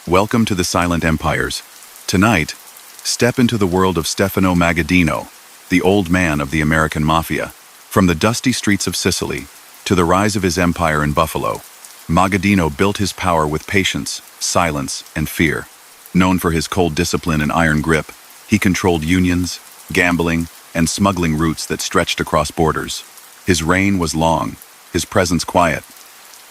Welcome to the Silent Empires. Tonight, step into the world of Stefano Magaddino, the old man of the American Mafia. From the dusty streets of Sicily to the rise of his empire in Buffalo, Magaddino built his power with patience, silence, and fear. Known for his cold discipline and iron grip, he controlled unions, gambling, and smuggling routes that stretched across borders. His reign was long, his presence quiet,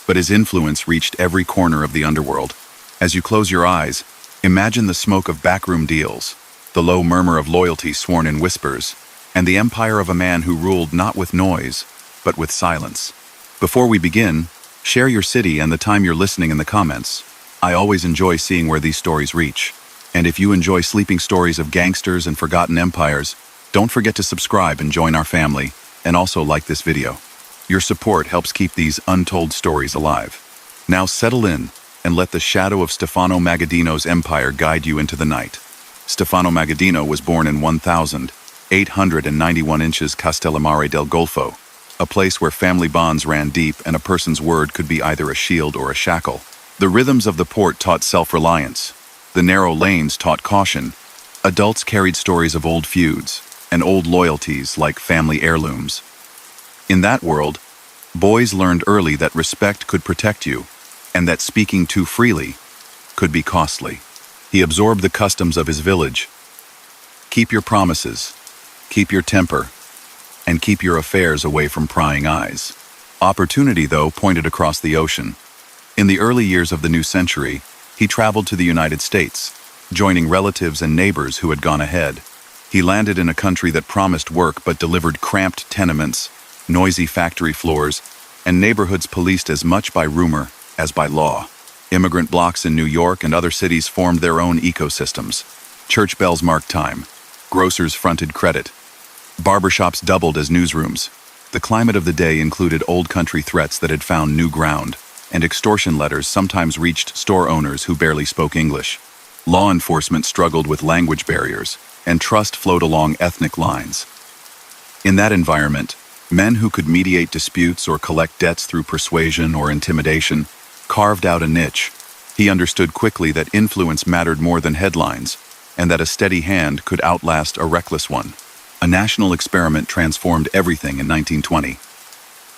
but his influence reached every corner of the underworld. As you close your eyes, imagine the smoke of backroom deals, the low murmur of loyalty sworn in whispers, and the empire of a man who ruled not with noise, but with silence. Before we begin, share your city and the time you're listening in the comments. I always enjoy seeing where these stories reach. And if you enjoy sleeping stories of gangsters and forgotten empires, don't forget to subscribe and join our family, and also like this video. Your support helps keep these untold stories alive. Now settle in, and let the shadow of Stefano Magaddino's empire guide you into the night. Stefano Magaddino was born in 1,891 inches Castellammare del Golfo, a place where family bonds ran deep and a person's word could be either a shield or a shackle. The rhythms of the port taught self-reliance. The narrow lanes taught caution. Adults carried stories of old feuds and old loyalties like family heirlooms. In that world, boys learned early that respect could protect you, and that speaking too freely could be costly. He absorbed the customs of his village. Keep your promises, keep your temper, and keep your affairs away from prying eyes. Opportunity, though, pointed across the ocean. In the early years of the new century, he traveled to the United States, joining relatives and neighbors who had gone ahead. He landed in a country that promised work but delivered cramped tenements, noisy factory floors, and neighborhoods policed as much by rumor as by law. Immigrant blocks in New York and other cities formed their own ecosystems. Church bells marked time. Grocers fronted credit. Barbershops doubled as newsrooms. The climate of the day included old country threats that had found new ground, and extortion letters sometimes reached store owners who barely spoke English. Law enforcement struggled with language barriers, and trust flowed along ethnic lines. In that environment, men who could mediate disputes or collect debts through persuasion or intimidation carved out a niche. He understood quickly that influence mattered more than headlines, and that a steady hand could outlast a reckless one. A national experiment transformed everything in 1920.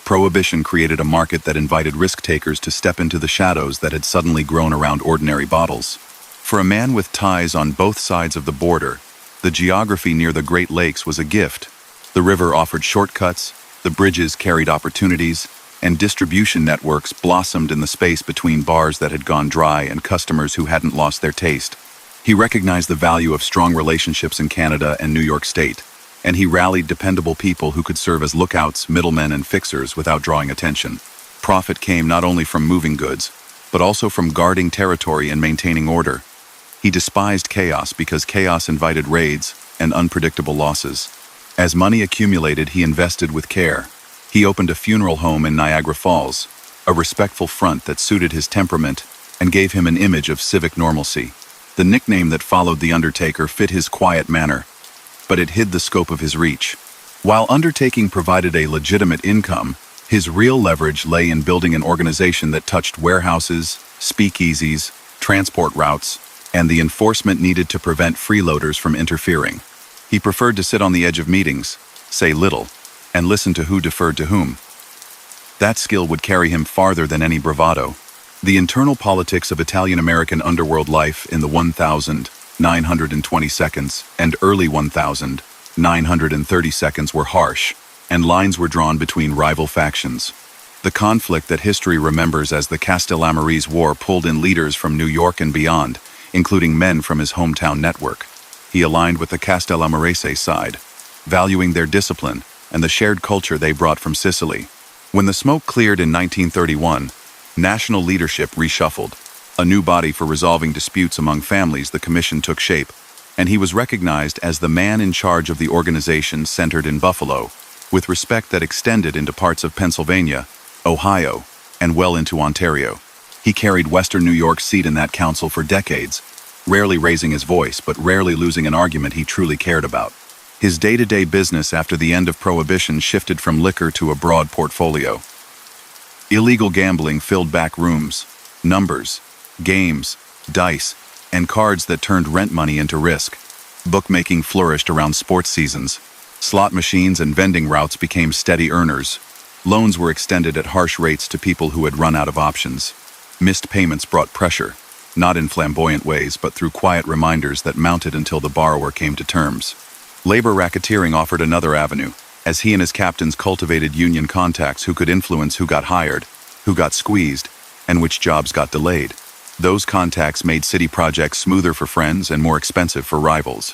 Prohibition created a market that invited risk-takers to step into the shadows that had suddenly grown around ordinary bottles. For a man with ties on both sides of the border, the geography near the Great Lakes was a gift. The river offered shortcuts, the bridges carried opportunities, and distribution networks blossomed in the space between bars that had gone dry and customers who hadn't lost their taste. He recognized the value of strong relationships in Canada and New York State, and he rallied dependable people who could serve as lookouts, middlemen, and fixers without drawing attention. Profit came not only from moving goods, but also from guarding territory and maintaining order. He despised chaos because chaos invited raids and unpredictable losses. As money accumulated, he invested with care. He opened a funeral home in Niagara Falls, a respectful front that suited his temperament and gave him an image of civic normalcy. The nickname that followed the Undertaker fit his quiet manner, but it hid the scope of his reach. While undertaking provided a legitimate income, his real leverage lay in building an organization that touched warehouses, speakeasies, transport routes, and the enforcement needed to prevent freeloaders from interfering. He preferred to sit on the edge of meetings, say little, and listen to who deferred to whom. That skill would carry him farther than any bravado. The internal politics of Italian-American underworld life in the 1,920 seconds and early 1,930 seconds were harsh, and lines were drawn between rival factions. The conflict that history remembers as the Castellammare War pulled in leaders from New York and beyond, including men from his hometown network. He aligned with the Castellammare side, valuing their discipline and the shared culture they brought from Sicily. When the smoke cleared in 1931, national leadership reshuffled. A new body for resolving disputes among families, the Commission, took shape, and he was recognized as the man in charge of the organization centered in Buffalo, with respect that extended into parts of Pennsylvania, Ohio, and well into Ontario. He carried Western New York's seat in that council for decades, rarely raising his voice, but rarely losing an argument he truly cared about. His day-to-day business after the end of Prohibition shifted from liquor to a broad portfolio. Illegal gambling filled back rooms, numbers, games, dice, and cards that turned rent money into risk. Bookmaking flourished around sports seasons. Slot machines and vending routes became steady earners. Loans were extended at harsh rates to people who had run out of options. Missed payments brought pressure, not in flamboyant ways, but through quiet reminders that mounted until the borrower came to terms. Labor racketeering offered another avenue, as he and his captains cultivated union contacts who could influence who got hired, who got squeezed, and which jobs got delayed. Those contacts made city projects smoother for friends and more expensive for rivals.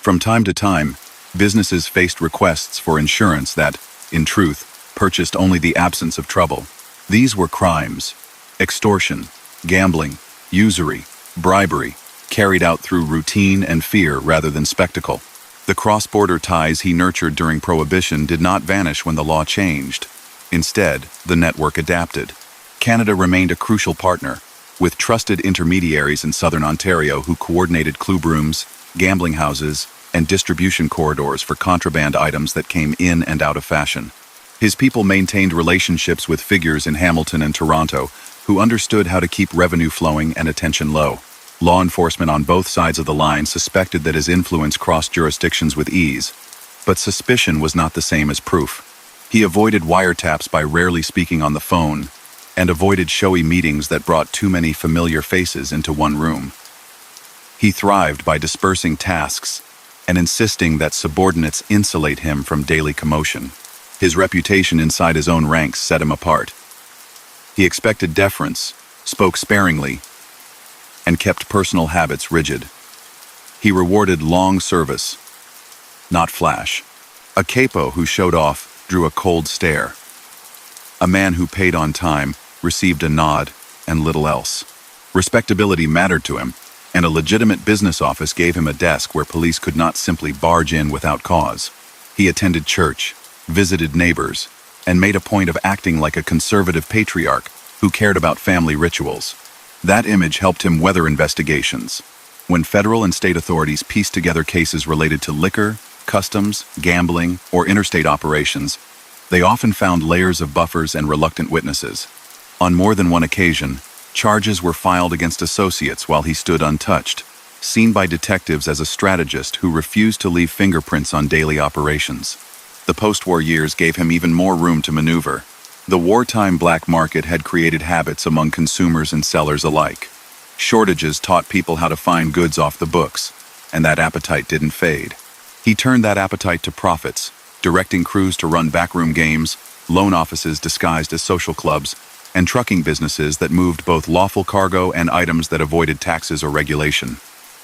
From time to time, businesses faced requests for insurance that, in truth, purchased only the absence of trouble. These were crimes: extortion, gambling, usury, bribery, carried out through routine and fear rather than spectacle. The cross-border ties he nurtured during Prohibition did not vanish when the law changed. Instead, the network adapted. Canada remained a crucial partner, with trusted intermediaries in southern Ontario who coordinated club rooms, gambling houses, and distribution corridors for contraband items that came in and out of fashion. His people maintained relationships with figures in Hamilton and Toronto who understood how to keep revenue flowing and attention low. Law enforcement on both sides of the line suspected that his influence crossed jurisdictions with ease, but suspicion was not the same as proof. He avoided wiretaps by rarely speaking on the phone, and avoided showy meetings that brought too many familiar faces into one room. He thrived by dispersing tasks and insisting that subordinates insulate him from daily commotion. His reputation inside his own ranks set him apart. He expected deference, spoke sparingly, and kept personal habits rigid. He rewarded long service, not flash. A capo who showed off drew a cold stare. A man who paid on time received a nod and little else. Respectability mattered to him, and a legitimate business office gave him a desk where police could not simply barge in without cause. He attended church, visited neighbors, and made a point of acting like a conservative patriarch who cared about family rituals. That image helped him weather investigations. When federal and state authorities pieced together cases related to liquor, customs, gambling, or interstate operations, they often found layers of buffers and reluctant witnesses. On more than one occasion, charges were filed against associates while he stood untouched, seen by detectives as a strategist who refused to leave fingerprints on daily operations. The post-war years gave him even more room to maneuver. The wartime black market had created habits among consumers and sellers alike. Shortages taught people how to find goods off the books, and that appetite didn't fade. He turned that appetite to profits, directing crews to run backroom games, loan offices disguised as social clubs, and trucking businesses that moved both lawful cargo and items that avoided taxes or regulation.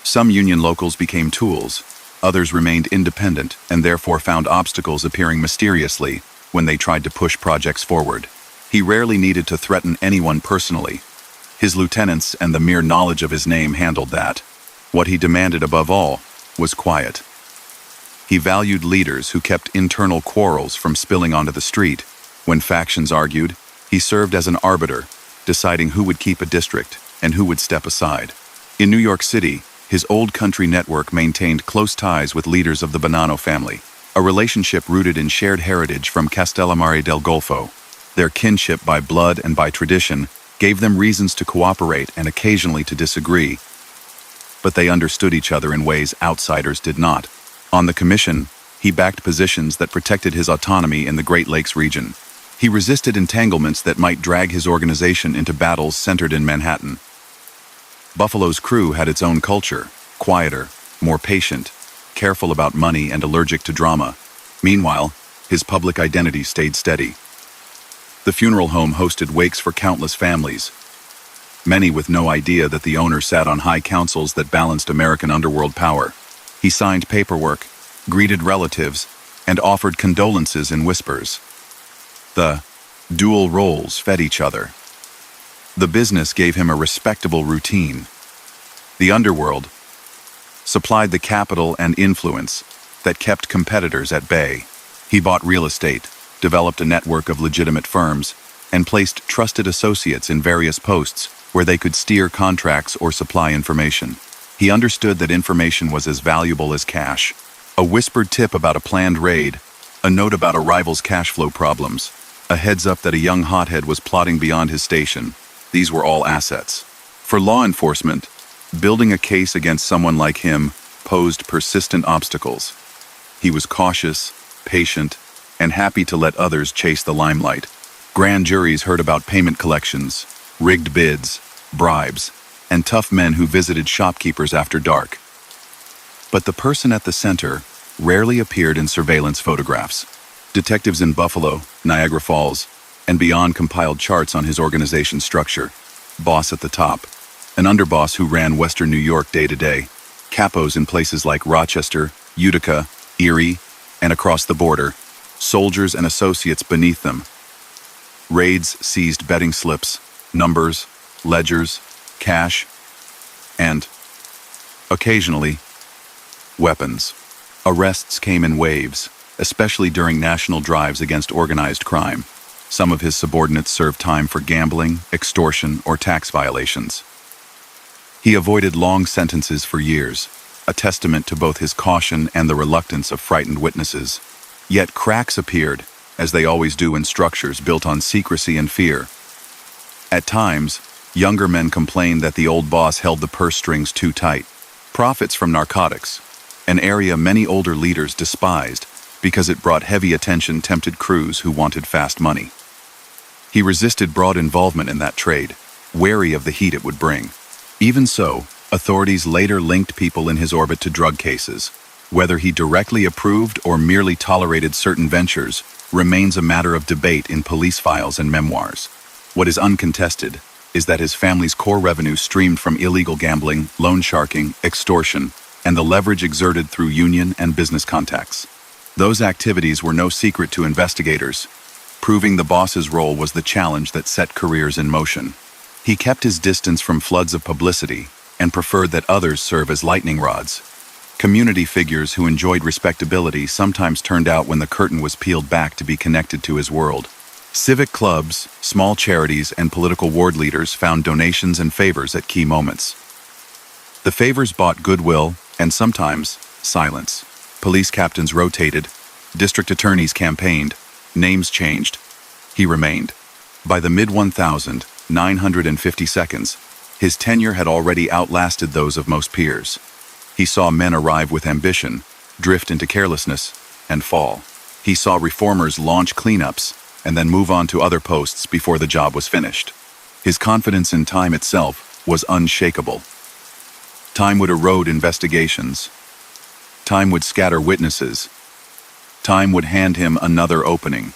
Some union locals became tools, others remained independent and therefore found obstacles appearing mysteriously when they tried to push projects forward. He rarely needed to threaten anyone personally. His lieutenants and the mere knowledge of his name handled that. What he demanded above all was quiet. He valued leaders who kept internal quarrels from spilling onto the street. When factions argued, he served as an arbiter, deciding who would keep a district and who would step aside. In New York City, his old country network maintained close ties with leaders of the Bonanno family, a relationship rooted in shared heritage from Castellammare del Golfo. Their kinship by blood and by tradition gave them reasons to cooperate and occasionally to disagree, but they understood each other in ways outsiders did not. On the commission, he backed positions that protected his autonomy in the Great Lakes region. He resisted entanglements that might drag his organization into battles centered in Manhattan. Buffalo's crew had its own culture, quieter, more patient, careful about money and allergic to drama. Meanwhile, his public identity stayed steady. The funeral home hosted wakes for countless families, many with no idea that the owner sat on high councils that balanced American underworld power. He signed paperwork, greeted relatives, and offered condolences in whispers. The dual roles fed each other. The business gave him a respectable routine. The underworld supplied the capital and influence that kept competitors at bay. He bought real estate, developed a network of legitimate firms, and placed trusted associates in various posts where they could steer contracts or supply information. He understood that information was as valuable as cash. A whispered tip about a planned raid, a note about a rival's cash flow problems, a heads up that a young hothead was plotting beyond his station. These were all assets. For law enforcement, Building a case against someone like him posed persistent obstacles. He was cautious, patient, and happy to let others chase the limelight. Grand juries heard about payment collections, rigged bids, bribes, and tough men who visited shopkeepers after dark. But the person at the center rarely appeared in surveillance photographs. Detectives in Buffalo, Niagara Falls, and beyond compiled charts on his organization's structure. Boss at the top, an underboss who ran Western New York day to day, capos in places like Rochester, Utica, Erie, and across the border, soldiers and associates beneath them. Raids seized betting slips, numbers, ledgers, cash, and, occasionally, weapons. Arrests came in waves, especially during national drives against organized crime. Some of his subordinates served time for gambling, extortion, or tax violations. He avoided long sentences for years, a testament to both his caution and the reluctance of frightened witnesses. Yet cracks appeared, as they always do in structures built on secrecy and fear. At times, younger men complained that the old boss held the purse strings too tight. Profits from narcotics, an area many older leaders despised because it brought heavy attention, tempted crews who wanted fast money. He resisted broad involvement in that trade, wary of the heat it would bring. Even so, authorities later linked people in his orbit to drug cases. Whether he directly approved or merely tolerated certain ventures remains a matter of debate in police files and memoirs. What is uncontested is that his family's core revenue streamed from illegal gambling, loan sharking, extortion, and the leverage exerted through union and business contacts. Those activities were no secret to investigators. Proving the boss's role was the challenge that set careers in motion. He kept his distance from floods of publicity and preferred that others serve as lightning rods. Community figures who enjoyed respectability sometimes turned out when the curtain was peeled back to be connected to his world. Civic clubs, small charities, and political ward leaders found donations and favors at key moments. The favors bought goodwill and sometimes silence. Police captains rotated, district attorneys campaigned, names changed. He remained. By the mid-1950s, his tenure had already outlasted those of most peers. He saw men arrive with ambition, drift into carelessness, and fall. He saw reformers launch cleanups and then move on to other posts before the job was finished. His confidence in time itself was unshakable. Time would erode investigations. Time would scatter witnesses. Time would hand him another opening.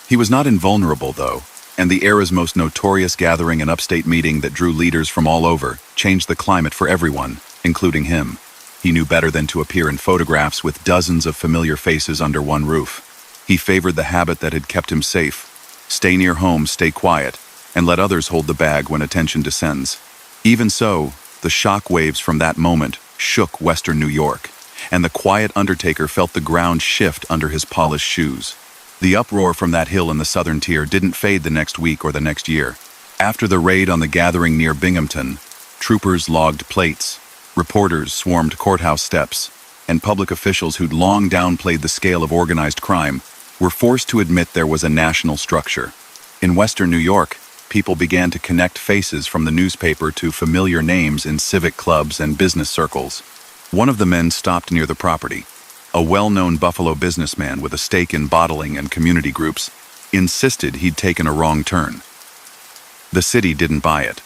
He was not invulnerable, though, and the era's most notorious gathering and upstate meeting that drew leaders from all over changed the climate for everyone, including him. He knew better than to appear in photographs with dozens of familiar faces under one roof. He favored the habit that had kept him safe. Stay near home, stay quiet, and let others hold the bag when attention descends. Even so, the shock waves from that moment shook Western New York, and the quiet undertaker felt the ground shift under his polished shoes. The uproar from that hill in the southern tier didn't fade the next week or the next year. After the raid on the gathering near Binghamton, troopers logged plates, reporters swarmed courthouse steps, and public officials who'd long downplayed the scale of organized crime were forced to admit there was a national structure. In Western New York, people began to connect faces from the newspaper to familiar names in civic clubs and business circles. One of the men stopped near the property. A well-known Buffalo businessman with a stake in bottling and community groups insisted he'd taken a wrong turn. The city didn't buy it.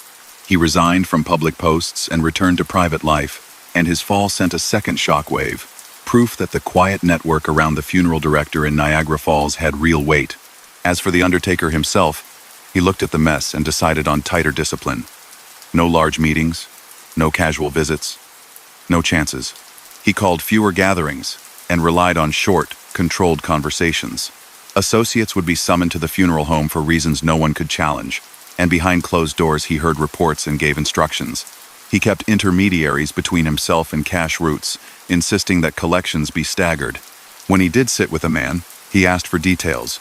He resigned from public posts and returned to private life, and his fall sent a second shockwave, proof that the quiet network around the funeral director in Niagara Falls had real weight. As for the undertaker himself, he looked at the mess and decided on tighter discipline. No large meetings, no casual visits, no chances. He called fewer gatherings and relied on short, controlled conversations. Associates would be summoned to the funeral home for reasons no one could challenge, and behind closed doors he heard reports and gave instructions. He kept intermediaries between himself and cash routes, insisting that collections be staggered. When he did sit with a man, he asked for details.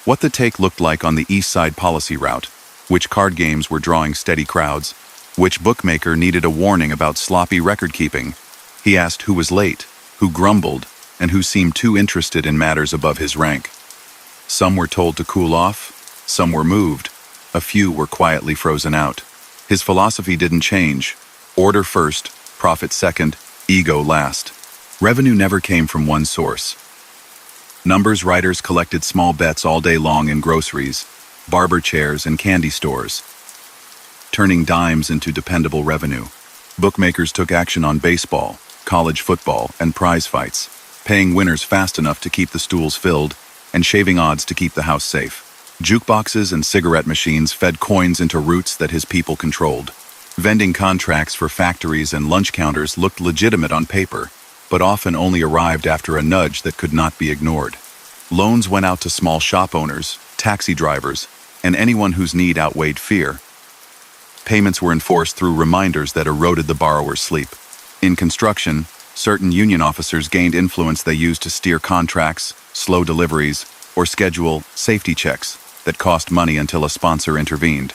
What the take looked like on the East Side policy route, which card games were drawing steady crowds, which bookmaker needed a warning about sloppy record-keeping. He asked who was late, who grumbled, and who seemed too interested in matters above his rank. Some were told to cool off, some were moved, a few were quietly frozen out. His philosophy didn't change. Order first, profit second, ego last. Revenue never came from one source. Numbers writers collected small bets all day long in groceries, barber chairs, and candy stores, turning dimes into dependable revenue. Bookmakers took action on baseball, college football, and prize fights, paying winners fast enough to keep the stools filled and shaving odds to keep the house safe. Jukeboxes and cigarette machines fed coins into routes that his people controlled. Vending contracts for factories and lunch counters looked legitimate on paper, but often only arrived after a nudge that could not be ignored. Loans went out to small shop owners, taxi drivers, and anyone whose need outweighed fear. Payments were enforced through reminders that eroded the borrower's sleep. In construction, certain union officers gained influence they used to steer contracts, slow deliveries, or schedule safety checks that cost money until a sponsor intervened.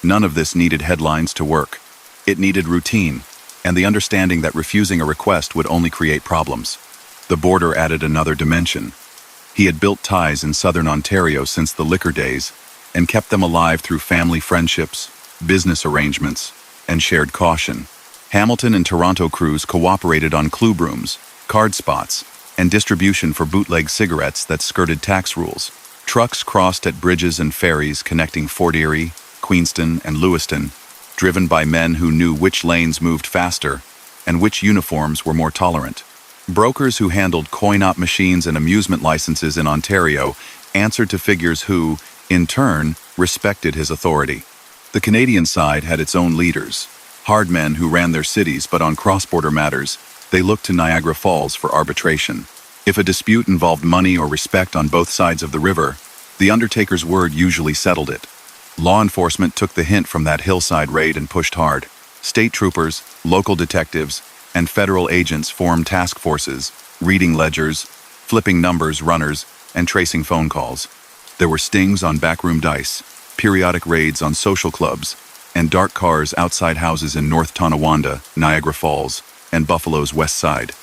None of this needed headlines to work. It needed routine, and the understanding that refusing a request would only create problems. The border added another dimension. He had built ties in southern Ontario since the liquor days, and kept them alive through family friendships, business arrangements, and shared caution. Hamilton and Toronto crews cooperated on clue brooms, card spots, and distribution for bootleg cigarettes that skirted tax rules. Trucks crossed at bridges and ferries connecting Fort Erie, Queenston, and Lewiston, driven by men who knew which lanes moved faster and which uniforms were more tolerant. Brokers who handled coin-op machines and amusement licenses in Ontario answered to figures who, in turn, respected his authority. The Canadian side had its own leaders, hard men who ran their cities, but on cross-border matters, they looked to Niagara Falls for arbitration. If a dispute involved money or respect on both sides of the river, the undertaker's word usually settled it. Law enforcement took the hint from that hillside raid and pushed hard. State troopers, local detectives, and federal agents formed task forces, reading ledgers, flipping numbers, runners, and tracing phone calls. There were stings on backroom dice, periodic raids on social clubs, and dark cars outside houses in North Tonawanda, Niagara Falls, and Buffalo's west side.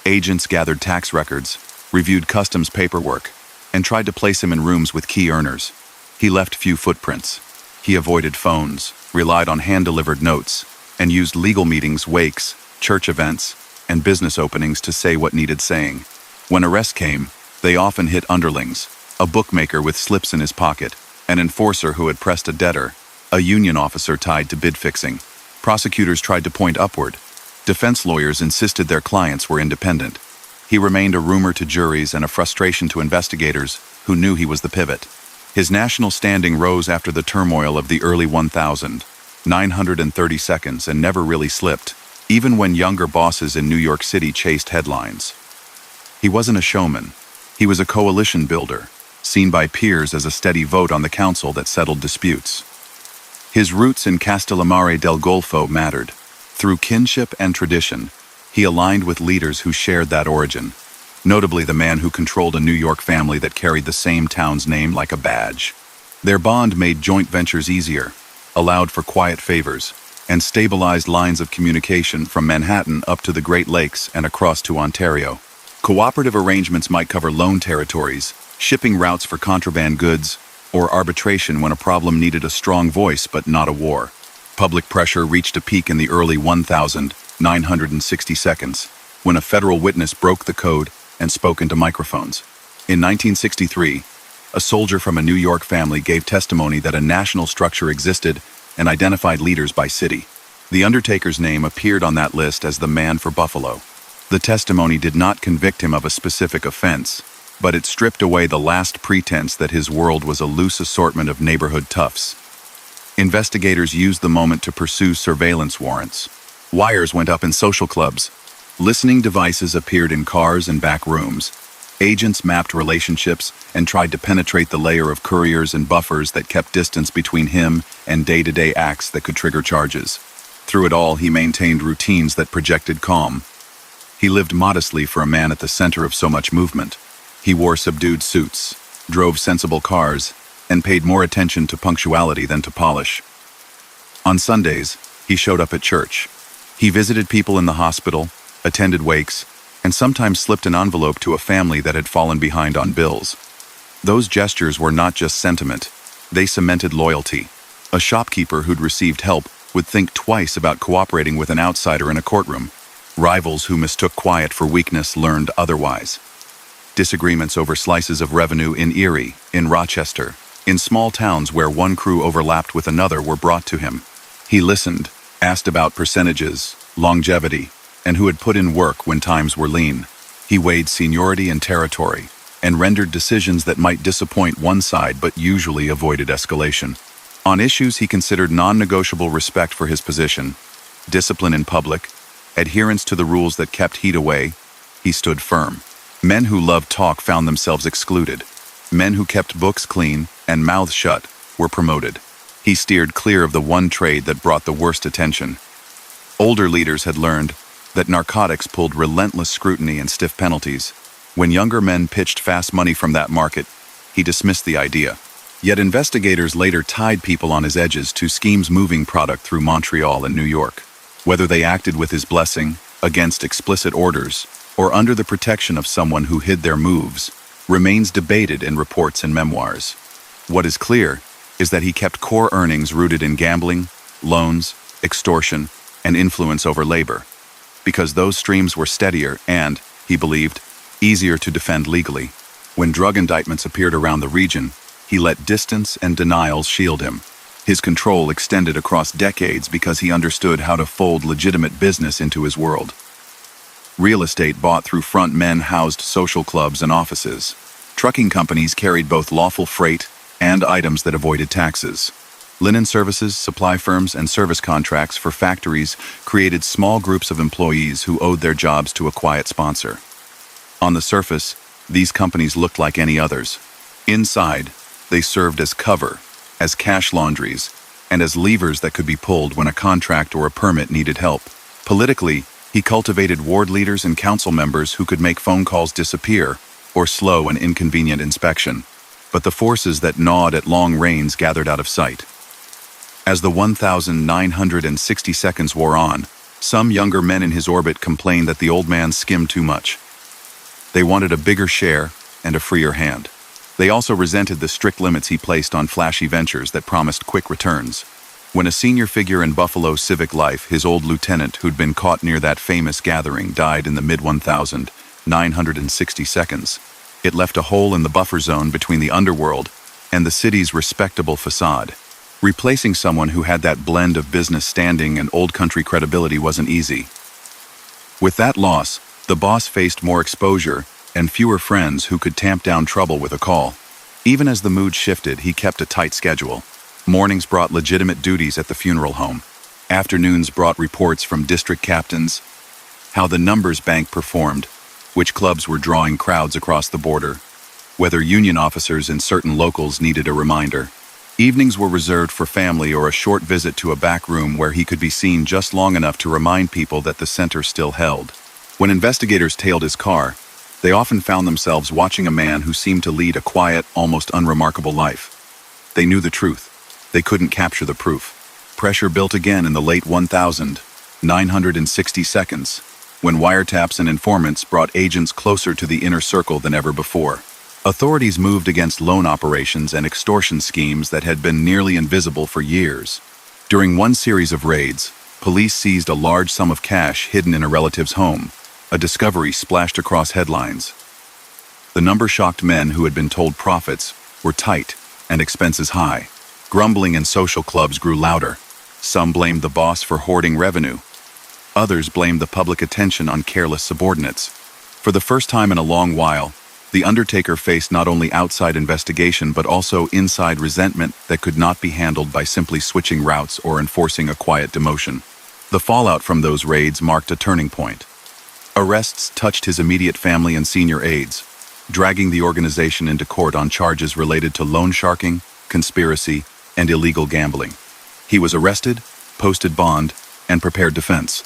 Agents gathered tax records, reviewed customs paperwork, and tried to place him in rooms with key earners. He left few footprints. He avoided phones, relied on hand-delivered notes, and used legal meetings, wakes, church events, and business openings to say what needed saying. When arrests came, they often hit underlings, a bookmaker with slips in his pocket, an enforcer who had pressed a debtor, a union officer tied to bid fixing. Prosecutors tried to point upward. Defense lawyers insisted their clients were independent. He remained a rumor to juries and a frustration to investigators who knew he was the pivot. His national standing rose after the turmoil of the early 930 seconds and never really slipped, even when younger bosses in New York City chased headlines. He wasn't a showman. He was a coalition builder, seen by peers as a steady vote on the council that settled disputes. His roots in Castellamare del Golfo mattered. Through kinship and tradition, he aligned with leaders who shared that origin, notably the man who controlled a New York family that carried the same town's name like a badge. Their bond made joint ventures easier, allowed for quiet favors, and stabilized lines of communication from Manhattan up to the Great Lakes and across to Ontario. Cooperative arrangements might cover loan territories, shipping routes for contraband goods, or arbitration when a problem needed a strong voice but not a war. Public pressure reached a peak in the early 960 seconds, when a federal witness broke the code and spoke into microphones. In 1963, a soldier from a New York family gave testimony that a national structure existed and identified leaders by city. The Undertaker's name appeared on that list as the man for Buffalo. The testimony did not convict him of a specific offense, but it stripped away the last pretense that his world was a loose assortment of neighborhood toughs. Investigators used the moment to pursue surveillance warrants. Wires went up in social clubs. Listening devices appeared in cars and back rooms. Agents mapped relationships and tried to penetrate the layer of couriers and buffers that kept distance between him and day-to-day acts that could trigger charges. Through it all, he maintained routines that projected calm. He lived modestly for a man at the center of so much movement. He wore subdued suits, drove sensible cars, and paid more attention to punctuality than to polish. On Sundays, he showed up at church. He visited people in the hospital, attended wakes, and sometimes slipped an envelope to a family that had fallen behind on bills. Those gestures were not just sentiment, they cemented loyalty. A shopkeeper who'd received help would think twice about cooperating with an outsider in a courtroom. Rivals who mistook quiet for weakness learned otherwise. Disagreements over slices of revenue in Erie, in Rochester, in small towns where one crew overlapped with another were brought to him. He listened, asked about percentages, longevity, and who had put in work when times were lean. He weighed seniority and territory, and rendered decisions that might disappoint one side but usually avoided escalation. On issues he considered non-negotiable: respect for his position, discipline in public, adherence to the rules that kept heat away, he stood firm. Men who loved talk found themselves excluded. Men who kept books clean and mouths shut were promoted. He steered clear of the one trade that brought the worst attention. Older leaders had learned that narcotics pulled relentless scrutiny and stiff penalties. When younger men pitched fast money from that market, he dismissed the idea. Yet investigators later tied people on his edges to schemes moving product through Montreal and New York. Whether they acted with his blessing, against explicit orders, or under the protection of someone who hid their moves, remains debated in reports and memoirs. What is clear is that he kept core earnings rooted in gambling, loans, extortion, and influence over labor, because those streams were steadier and, he believed, easier to defend legally. When drug indictments appeared around the region, he let distance and denials shield him. His control extended across decades because he understood how to fold legitimate business into his world. Real estate bought through front men housed social clubs and offices. Trucking companies carried both lawful freight and items that avoided taxes. Linen services, supply firms, and service contracts for factories created small groups of employees who owed their jobs to a quiet sponsor. On the surface, these companies looked like any others. Inside, they served as cover, as cash laundries, and as levers that could be pulled when a contract or a permit needed help. Politically, he cultivated ward leaders and council members who could make phone calls disappear or slow an inconvenient inspection. But the forces that gnawed at long reins gathered out of sight. As the 1,960 seconds wore on, some younger men in his orbit complained that the old man skimmed too much. They wanted a bigger share and a freer hand. They also resented the strict limits he placed on flashy ventures that promised quick returns. When a senior figure in Buffalo's civic life, his old lieutenant who'd been caught near that famous gathering, died in the mid-1,960 seconds, it left a hole in the buffer zone between the underworld and the city's respectable facade. Replacing someone who had that blend of business standing and old country credibility wasn't easy. With that loss, the boss faced more exposure and fewer friends who could tamp down trouble with a call. Even as the mood shifted, he kept a tight schedule. Mornings brought legitimate duties at the funeral home. Afternoons brought reports from district captains, how the numbers bank performed, which clubs were drawing crowds across the border, whether union officers in certain locals needed a reminder. Evenings were reserved for family or a short visit to a back room where he could be seen just long enough to remind people that the center still held. When investigators tailed his car, they often found themselves watching a man who seemed to lead a quiet, almost unremarkable life. They knew the truth. They couldn't capture the proof. Pressure built again in the late 1,960 seconds, when wiretaps and informants brought agents closer to the inner circle than ever before. Authorities moved against loan operations and extortion schemes that had been nearly invisible for years. During one series of raids, police seized a large sum of cash hidden in a relative's home. A discovery splashed across headlines. The number shocked men who had been told profits were tight and expenses high. Grumbling in social clubs grew louder. Some blamed the boss for hoarding revenue. Others blamed the public attention on careless subordinates. For the first time in a long while, the undertaker faced not only outside investigation but also inside resentment that could not be handled by simply switching routes or enforcing a quiet demotion. The fallout from those raids marked a turning point. Arrests touched his immediate family and senior aides, dragging the organization into court on charges related to loan sharking, conspiracy, and illegal gambling. He was arrested, posted bond, and prepared defense.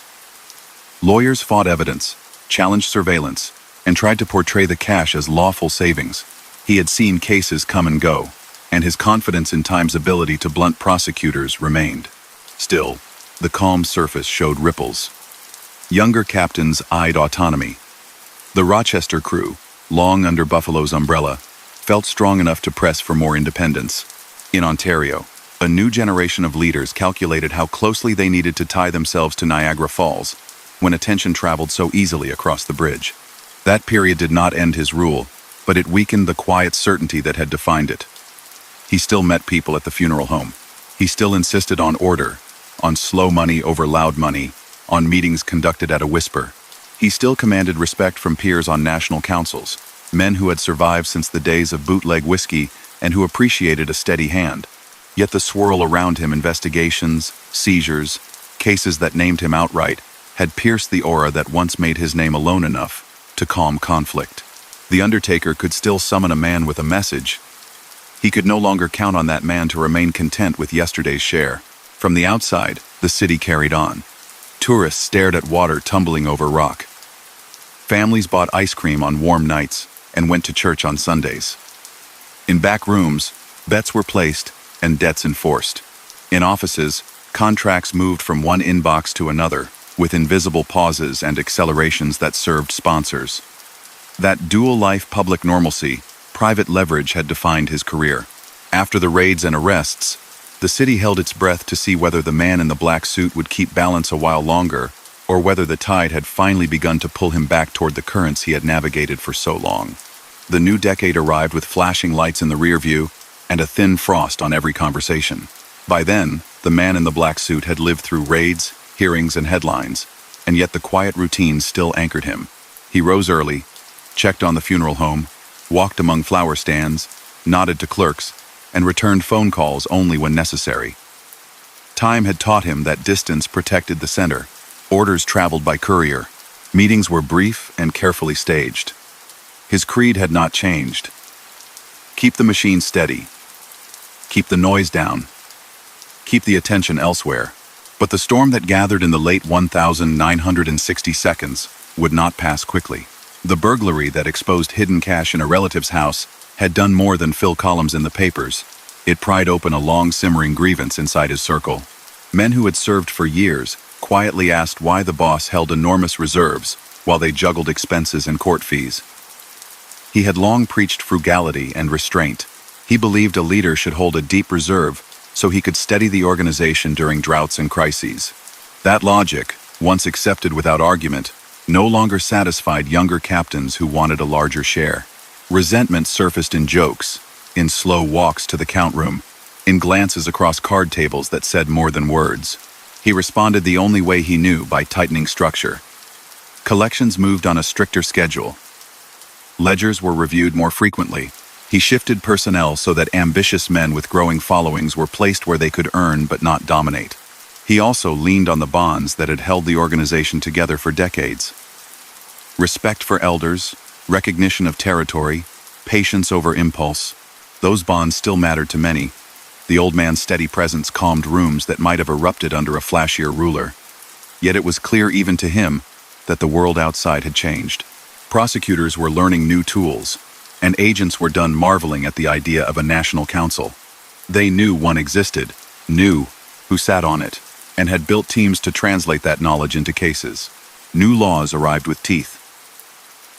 Lawyers fought evidence, challenged surveillance, and tried to portray the cash as lawful savings. He had seen cases come and go, and his confidence in time's ability to blunt prosecutors remained. Still, the calm surface showed ripples. Younger captains eyed autonomy. The Rochester crew, long under Buffalo's umbrella, felt strong enough to press for more independence. In Ontario, A new generation of leaders calculated how closely they needed to tie themselves to Niagara Falls when attention traveled so easily across the bridge. That period did not end his rule, but it weakened the quiet certainty that had defined it. He still met people at the funeral home. He still insisted on order, on slow money over loud money, on meetings conducted at a whisper. He still commanded respect from peers on national councils, men who had survived since the days of bootleg whiskey and who appreciated a steady hand. Yet the swirl around him, investigations, seizures, cases that named him outright, had pierced the aura that once made his name alone enough to calm conflict. The undertaker could still summon a man with a message. He could no longer count on that man to remain content with yesterday's share. From the outside, the city carried on. Tourists stared at water tumbling over rock. Families bought ice cream on warm nights and went to church on Sundays. In back rooms, bets were placed and debts enforced. In offices, contracts moved from one inbox to another, with invisible pauses and accelerations that served sponsors. That dual-life public normalcy, private leverage had defined his career. After the raids and arrests, the city held its breath to see whether the man in the black suit would keep balance a while longer, or whether the tide had finally begun to pull him back toward the currents he had navigated for so long. The new decade arrived with flashing lights in the rear view and a thin frost on every conversation. By then, the man in the black suit had lived through raids, hearings, and headlines, and yet the quiet routine still anchored him. He rose early, checked on the funeral home, walked among flower stands, nodded to clerks, and returned phone calls only when necessary. Time had taught him that distance protected the center. Orders traveled by courier. Meetings were brief and carefully staged. His creed had not changed. Keep the machine steady. Keep the noise down. Keep the attention elsewhere. But the storm that gathered in the late 1960 seconds would not pass quickly. The burglary that exposed hidden cash in a relative's house had done more than fill columns in the papers. It pried open a long simmering grievance inside his circle. Men who had served for years quietly asked why the boss held enormous reserves while they juggled expenses and court fees. He had long preached frugality and restraint. He believed a leader should hold a deep reserve so he could steady the organization during droughts and crises. That logic, once accepted without argument, no longer satisfied younger captains who wanted a larger share. Resentment surfaced in jokes, in slow walks to the count room, in glances across card tables that said more than words. He responded the only way he knew, by tightening structure. Collections moved on a stricter schedule. Ledgers were reviewed more frequently. He shifted personnel so that ambitious men with growing followings were placed where they could earn but not dominate. He also leaned on the bonds that had held the organization together for decades. Respect for elders, recognition of territory, patience over impulse. Those bonds still mattered to many. The old man's steady presence calmed rooms that might have erupted under a flashier ruler. Yet it was clear even to him that the world outside had changed. Prosecutors were learning new tools, and agents were done marveling at the idea of a national council. They knew one existed, knew who sat on it, and had built teams to translate that knowledge into cases. New laws arrived with teeth.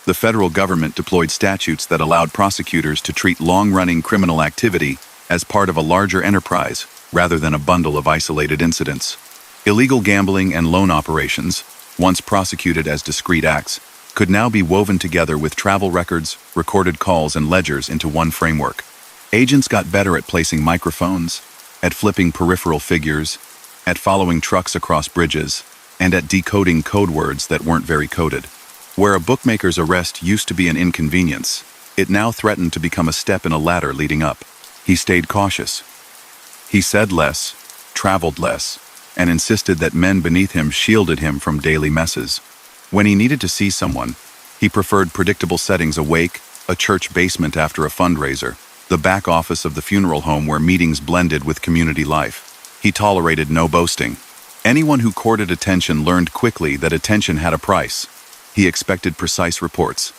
The federal government deployed statutes that allowed prosecutors to treat long-running criminal activity as part of a larger enterprise rather than a bundle of isolated incidents. Illegal gambling and loan operations, once prosecuted as discrete acts, could now be woven together with travel records, recorded calls, and ledgers into one framework. Agents got better at placing microphones, at flipping peripheral figures, at following trucks across bridges, and at decoding code words that weren't very coded. Where a bookmaker's arrest used to be an inconvenience, it now threatened to become a step in a ladder leading up. He stayed cautious. He said less, traveled less, and insisted that men beneath him shielded him from daily messes. When he needed to see someone, he preferred predictable settings: a wake, a church basement after a fundraiser, the back office of the funeral home where meetings blended with community life. He tolerated no boasting. Anyone who courted attention learned quickly that attention had a price. He expected precise reports.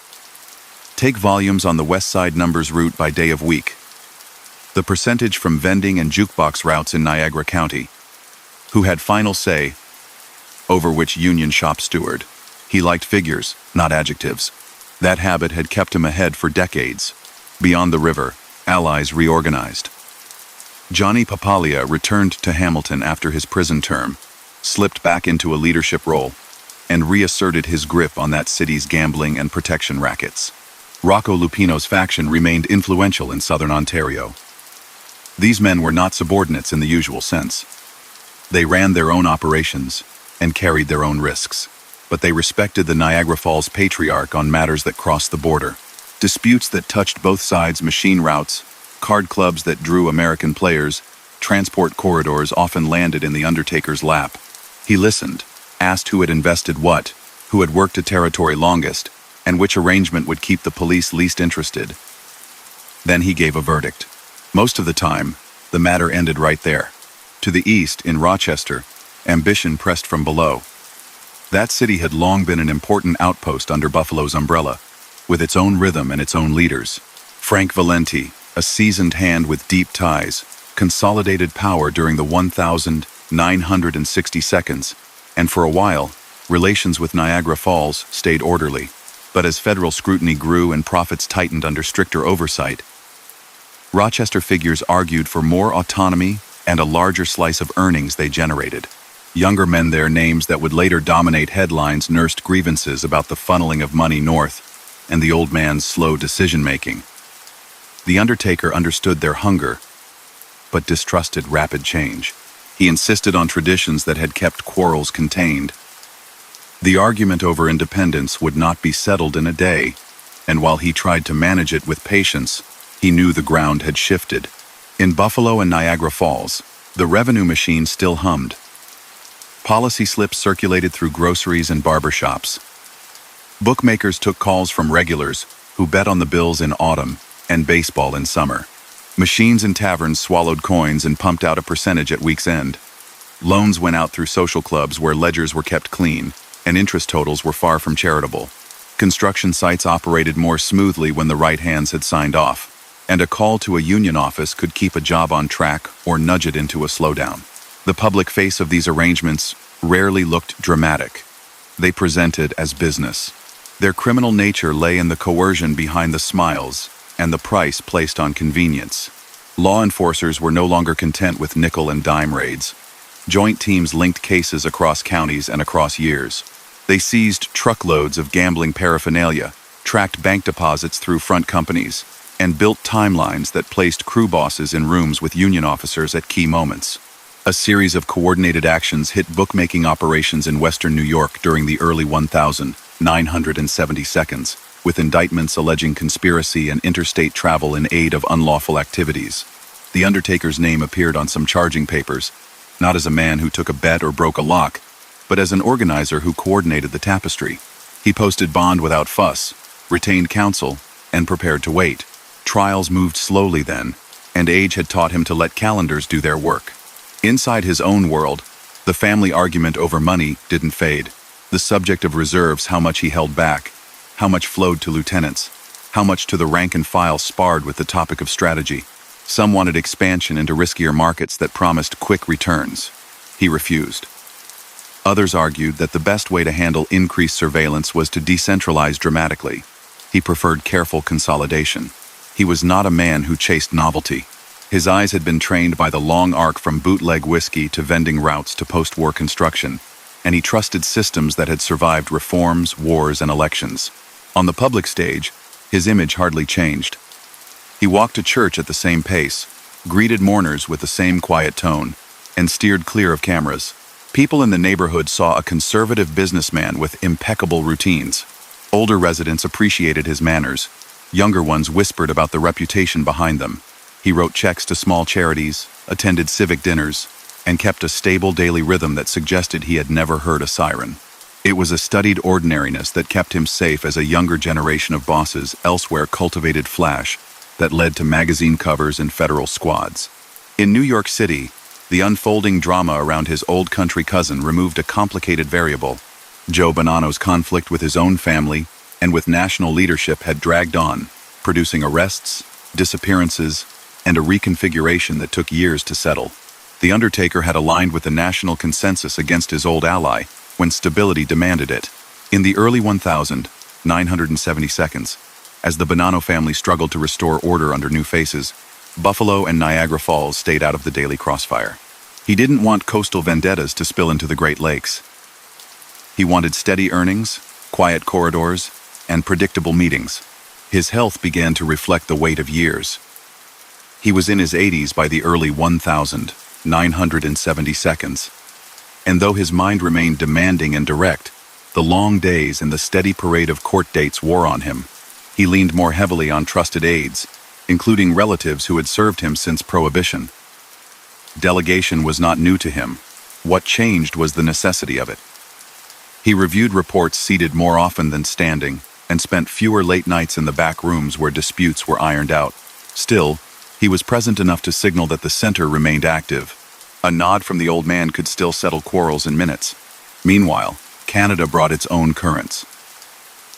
Take volumes on the West Side numbers route by day of week. The percentage from vending and jukebox routes in Niagara County. Who had final say over which union shop steward. He liked figures, not adjectives. That habit had kept him ahead for decades. Beyond the river, allies reorganized. Johnny Papalia returned to Hamilton after his prison term, slipped back into a leadership role, and reasserted his grip on that city's gambling and protection rackets. Rocco Lupino's faction remained influential in southern Ontario. These men were not subordinates in the usual sense. They ran their own operations and carried their own risks, but they respected the Niagara Falls patriarch on matters that crossed the border. Disputes that touched both sides' machine routes, card clubs that drew American players, transport corridors often landed in the Undertaker's lap. He listened, asked who had invested what, who had worked a territory longest, and which arrangement would keep the police least interested. Then he gave a verdict. Most of the time, the matter ended right there. To the east, in Rochester, ambition pressed from below. That city had long been an important outpost under Buffalo's umbrella, with its own rhythm and its own leaders. Frank Valenti, a seasoned hand with deep ties, consolidated power during the 1,960 seconds, and for a while, relations with Niagara Falls stayed orderly. But as federal scrutiny grew and profits tightened under stricter oversight, Rochester figures argued for more autonomy and a larger slice of earnings they generated. Younger men there, names that would later dominate headlines, nursed grievances about the funneling of money north and the old man's slow decision-making. The Undertaker understood their hunger, but distrusted rapid change. He insisted on traditions that had kept quarrels contained. The argument over independence would not be settled in a day, and while he tried to manage it with patience, he knew the ground had shifted. In Buffalo and Niagara Falls, the revenue machine still hummed. Policy slips circulated through groceries and barbershops. Bookmakers took calls from regulars who bet on the Bills in autumn and baseball in summer. Machines in taverns swallowed coins and pumped out a percentage at week's end. Loans went out through social clubs where ledgers were kept clean, and interest totals were far from charitable. Construction sites operated more smoothly when the right hands had signed off, and a call to a union office could keep a job on track or nudge it into a slowdown. The public face of these arrangements rarely looked dramatic. They presented as business. Their criminal nature lay in the coercion behind the smiles and the price placed on convenience. Law enforcers were no longer content with nickel and dime raids. Joint teams linked cases across counties and across years. They seized truckloads of gambling paraphernalia, tracked bank deposits through front companies, and built timelines that placed crew bosses in rooms with union officers at key moments. A series of coordinated actions hit bookmaking operations in western New York during the early 1,970 seconds, with indictments alleging conspiracy and interstate travel in aid of unlawful activities. The Undertaker's name appeared on some charging papers, not as a man who took a bet or broke a lock, but as an organizer who coordinated the tapestry. He posted bond without fuss, retained counsel, and prepared to wait. Trials moved slowly then, and age had taught him to let calendars do their work. Inside his own world, the family argument over money didn't fade. The subject of reserves, how much he held back, how much flowed to lieutenants, how much to the rank and file, sparred with the topic of strategy. Some wanted expansion into riskier markets that promised quick returns. He refused. Others argued that the best way to handle increased surveillance was to decentralize dramatically. He preferred careful consolidation. He was not a man who chased novelty. His eyes had been trained by the long arc from bootleg whiskey to vending routes to post-war construction, and he trusted systems that had survived reforms, wars, and elections. On the public stage, his image hardly changed. He walked to church at the same pace, greeted mourners with the same quiet tone, and steered clear of cameras. People in the neighborhood saw a conservative businessman with impeccable routines. Older residents appreciated his manners. Younger ones whispered about the reputation behind them. He wrote checks to small charities, attended civic dinners, and kept a stable daily rhythm that suggested he had never heard a siren. It was a studied ordinariness that kept him safe as a younger generation of bosses elsewhere cultivated flash that led to magazine covers and federal squads. In New York City, the unfolding drama around his old country cousin removed a complicated variable. Joe Bonanno's conflict with his own family and with national leadership had dragged on, producing arrests, disappearances, and a reconfiguration that took years to settle. The Undertaker had aligned with the national consensus against his old ally when stability demanded it. In the early 1,970 seconds, as the Bonanno family struggled to restore order under new faces, Buffalo and Niagara Falls stayed out of the daily crossfire. He didn't want coastal vendettas to spill into the Great Lakes. He wanted steady earnings, quiet corridors, and predictable meetings. His health began to reflect the weight of years. He was in his 80s by the early 1970 seconds. And though his mind remained demanding and direct, the long days and the steady parade of court dates wore on him. He leaned more heavily on trusted aides, including relatives who had served him since Prohibition. Delegation was not new to him. What changed was the necessity of it. He reviewed reports seated more often than standing, and spent fewer late nights in the back rooms where disputes were ironed out. Still, he was present enough to signal that the center remained active. A nod from the old man could still settle quarrels in minutes. Meanwhile, Canada brought its own currents.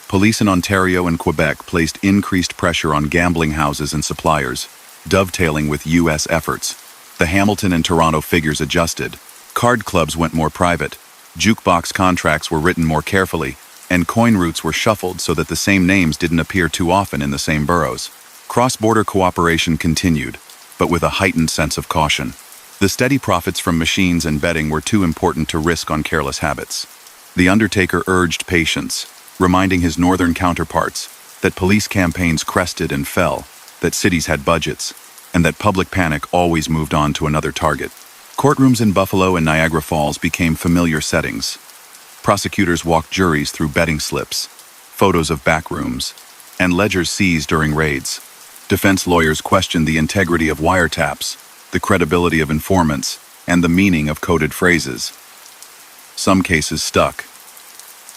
Police in Ontario and Quebec placed increased pressure on gambling houses and suppliers, dovetailing with U.S. efforts. The Hamilton and Toronto figures adjusted. Card clubs went more private. Jukebox contracts were written more carefully, and coin routes were shuffled so that the same names didn't appear too often in the same boroughs. Cross-border cooperation continued, but with a heightened sense of caution. The steady profits from machines and betting were too important to risk on careless habits. The undertaker urged patience, reminding his northern counterparts that police campaigns crested and fell, that cities had budgets, and that public panic always moved on to another target. Courtrooms in Buffalo and Niagara Falls became familiar settings. Prosecutors walked juries through betting slips, photos of back rooms, and ledgers seized during raids. Defense lawyers questioned the integrity of wiretaps, the credibility of informants, and the meaning of coded phrases. Some cases stuck,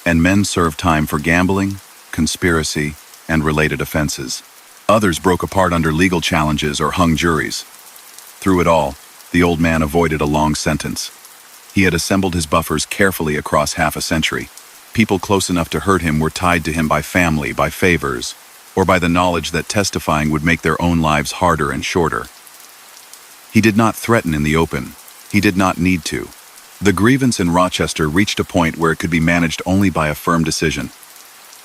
and men served time for gambling, conspiracy, and related offenses. Others broke apart under legal challenges or hung juries. Through it all, the old man avoided a long sentence. He had assembled his buffers carefully across half a century. People close enough to hurt him were tied to him by family, by favors, or by the knowledge that testifying would make their own lives harder and shorter. He did not threaten in the open. He did not need to. The grievance in Rochester reached a point where it could be managed only by a firm decision.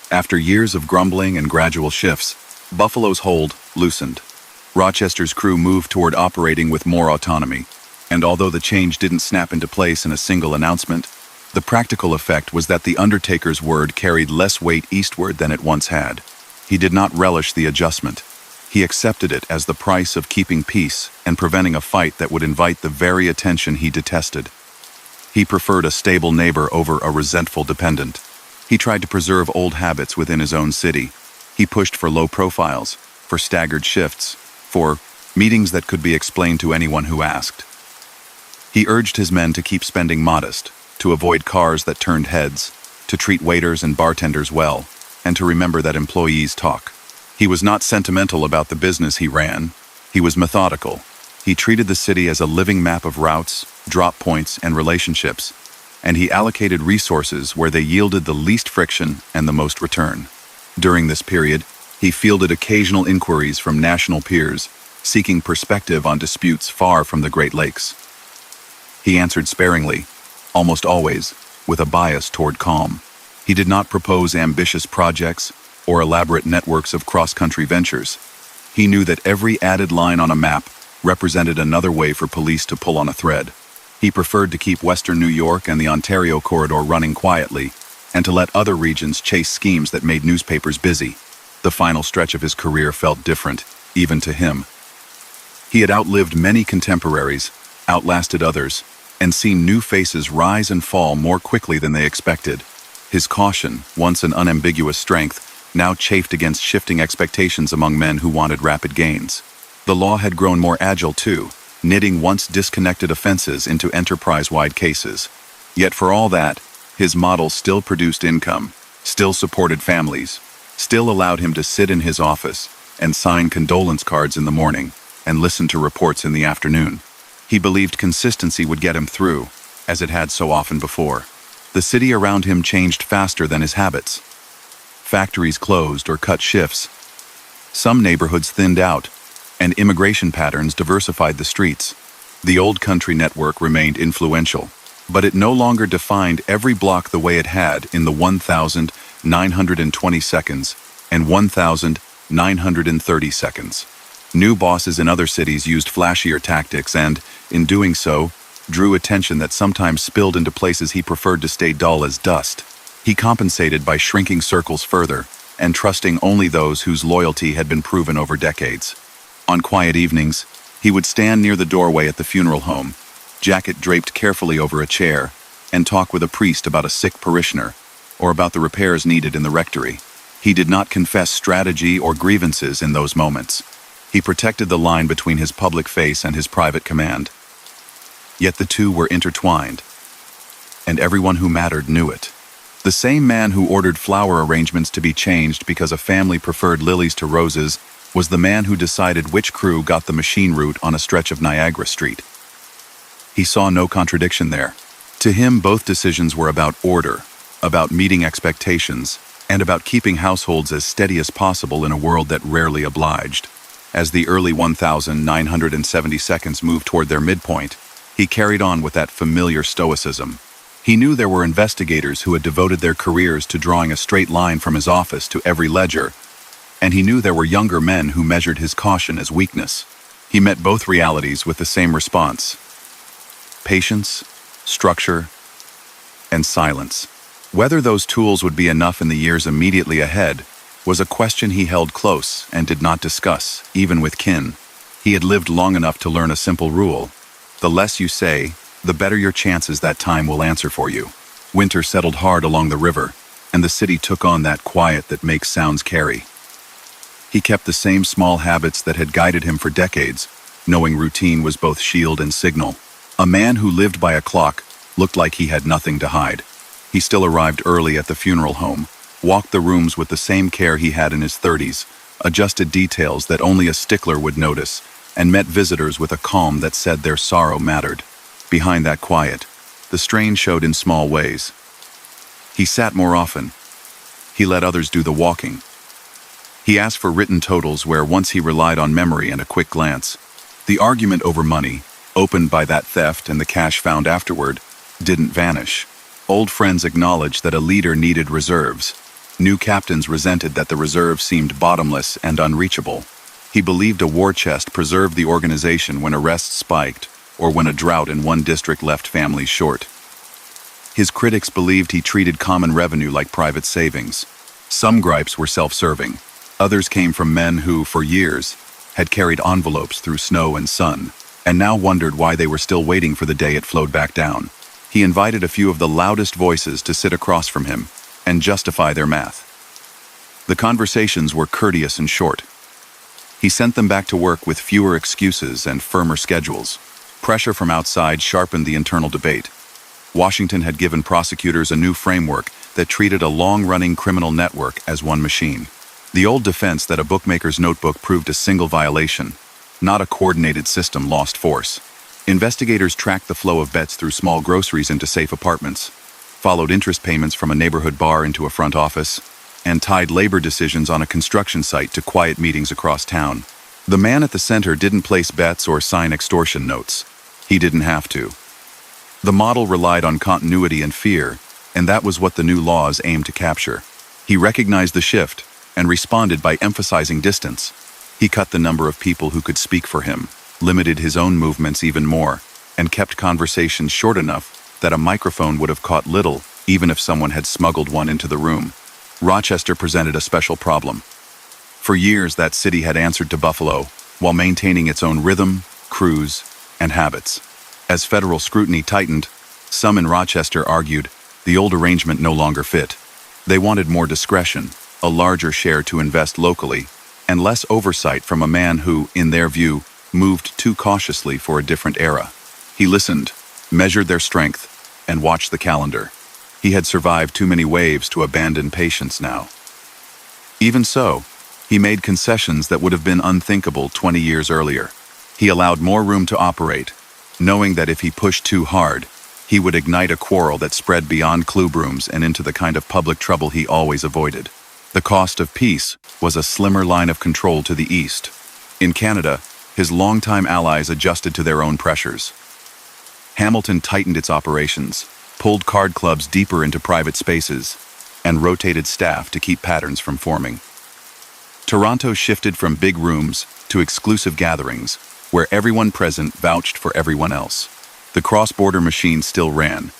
After years of grumbling and gradual shifts, Buffalo's hold loosened. Rochester's crew moved toward operating with more autonomy, and although the change didn't snap into place in a single announcement, the practical effect was that the undertaker's word carried less weight eastward than it once had. He did not relish the adjustment. He accepted it as the price of keeping peace and preventing a fight that would invite the very attention he detested. He preferred a stable neighbor over a resentful dependent. He tried to preserve old habits within his own city. He pushed for low profiles, for staggered shifts, for meetings that could be explained to anyone who asked. He urged his men to keep spending modest, to avoid cars that turned heads, to treat waiters and bartenders well, and to remember that employees talk. He was not sentimental about the business he ran. He was methodical. He treated the city as a living map of routes, drop points, and relationships, and he allocated resources where they yielded the least friction and the most return. During this period, he fielded occasional inquiries from national peers, seeking perspective on disputes far from the Great Lakes. He answered sparingly, almost always, with a bias toward calm. He did not propose ambitious projects or elaborate networks of cross-country ventures. He knew that every added line on a map represented another way for police to pull on a thread. He preferred to keep Western New York and the Ontario corridor running quietly, and to let other regions chase schemes that made newspapers busy. The final stretch of his career felt different, even to him. He had outlived many contemporaries, outlasted others, and seen new faces rise and fall more quickly than they expected. His caution, once an unambiguous strength, now chafed against shifting expectations among men who wanted rapid gains. The law had grown more agile too, knitting once disconnected offenses into enterprise-wide cases. Yet for all that, his model still produced income, still supported families, still allowed him to sit in his office and sign condolence cards in the morning and listen to reports in the afternoon. He believed consistency would get him through, as it had so often before. The city around him changed faster than his habits. Factories closed or cut shifts. Some neighborhoods thinned out, and immigration patterns diversified the streets. The old country network remained influential, but it no longer defined every block the way it had in the 1,920 seconds and 1,930 seconds. New bosses in other cities used flashier tactics and, in doing so, drew attention that sometimes spilled into places he preferred to stay dull as dust. He compensated by shrinking circles further and trusting only those whose loyalty had been proven over decades. On quiet evenings, he would stand near the doorway at the funeral home, jacket draped carefully over a chair, and talk with a priest about a sick parishioner or about the repairs needed in the rectory. He did not confess strategy or grievances in those moments. He protected the line between his public face and his private command. Yet the two were intertwined, and everyone who mattered knew it. The same man who ordered flower arrangements to be changed because a family preferred lilies to roses was the man who decided which crew got the machine route on a stretch of Niagara Street. He saw no contradiction there. To him, both decisions were about order, about meeting expectations, and about keeping households as steady as possible in a world that rarely obliged. As the early 1970 seconds moved toward their midpoint, he carried on with that familiar stoicism. He knew there were investigators who had devoted their careers to drawing a straight line from his office to every ledger, and he knew there were younger men who measured his caution as weakness. He met both realities with the same response: patience, structure, and silence. Whether those tools would be enough in the years immediately ahead was a question he held close and did not discuss, even with kin. He had lived long enough to learn a simple rule: the less you say, the better your chances that time will answer for you. Winter settled hard along the river, and the city took on that quiet that makes sounds carry. He kept the same small habits that had guided him for decades, knowing routine was both shield and signal. A man who lived by a clock looked like he had nothing to hide. He still arrived early at the funeral home, walked the rooms with the same care he had in his 30s, adjusted details that only a stickler would notice, and met visitors with a calm that said their sorrow mattered. Behind that quiet, the strain showed in small ways. He sat more often. He let others do the walking. He asked for written totals where once he relied on memory and a quick glance. The argument over money, opened by that theft and the cash found afterward, didn't vanish. Old friends acknowledged that a leader needed reserves. New captains resented that the reserves seemed bottomless and unreachable. He believed a war chest preserved the organization when arrests spiked, or when a drought in one district left families short. His critics believed he treated common revenue like private savings. Some gripes were self-serving. Others came from men who, for years, had carried envelopes through snow and sun, and now wondered why they were still waiting for the day it flowed back down. He invited a few of the loudest voices to sit across from him and justify their math. The conversations were courteous and short. He sent them back to work with fewer excuses and firmer schedules. Pressure from outside sharpened the internal debate. Washington had given prosecutors a new framework that treated a long-running criminal network as one machine. The old defense that a bookmaker's notebook proved a single violation, not a coordinated system, lost force. Investigators tracked the flow of bets through small groceries into safe apartments, followed interest payments from a neighborhood bar into a front office, and tied labor decisions on a construction site to quiet meetings across town. The man at the center didn't place bets or sign extortion notes. He didn't have to. The model relied on continuity and fear, and that was what the new laws aimed to capture. He recognized the shift and responded by emphasizing distance. He cut the number of people who could speak for him, limited his own movements even more, and kept conversations short enough that a microphone would have caught little, even if someone had smuggled one into the room. Rochester presented a special problem. For years, that city had answered to Buffalo, while maintaining its own rhythm, crews, and habits. As federal scrutiny tightened, some in Rochester argued the old arrangement no longer fit. They wanted more discretion, a larger share to invest locally, and less oversight from a man who, in their view, moved too cautiously for a different era. He listened, measured their strength, and watched the calendar. He had survived too many waves to abandon patience now. Even so, he made concessions that would have been unthinkable 20 years earlier. He allowed more room to operate, knowing that if he pushed too hard, he would ignite a quarrel that spread beyond club rooms and into the kind of public trouble he always avoided. The cost of peace was a slimmer line of control to the east. In Canada, his longtime allies adjusted to their own pressures. Hamilton tightened its operations, pulled card clubs deeper into private spaces, and rotated staff to keep patterns from forming. Toronto shifted from big rooms to exclusive gatherings, where everyone present vouched for everyone else. The cross-border machine still ran.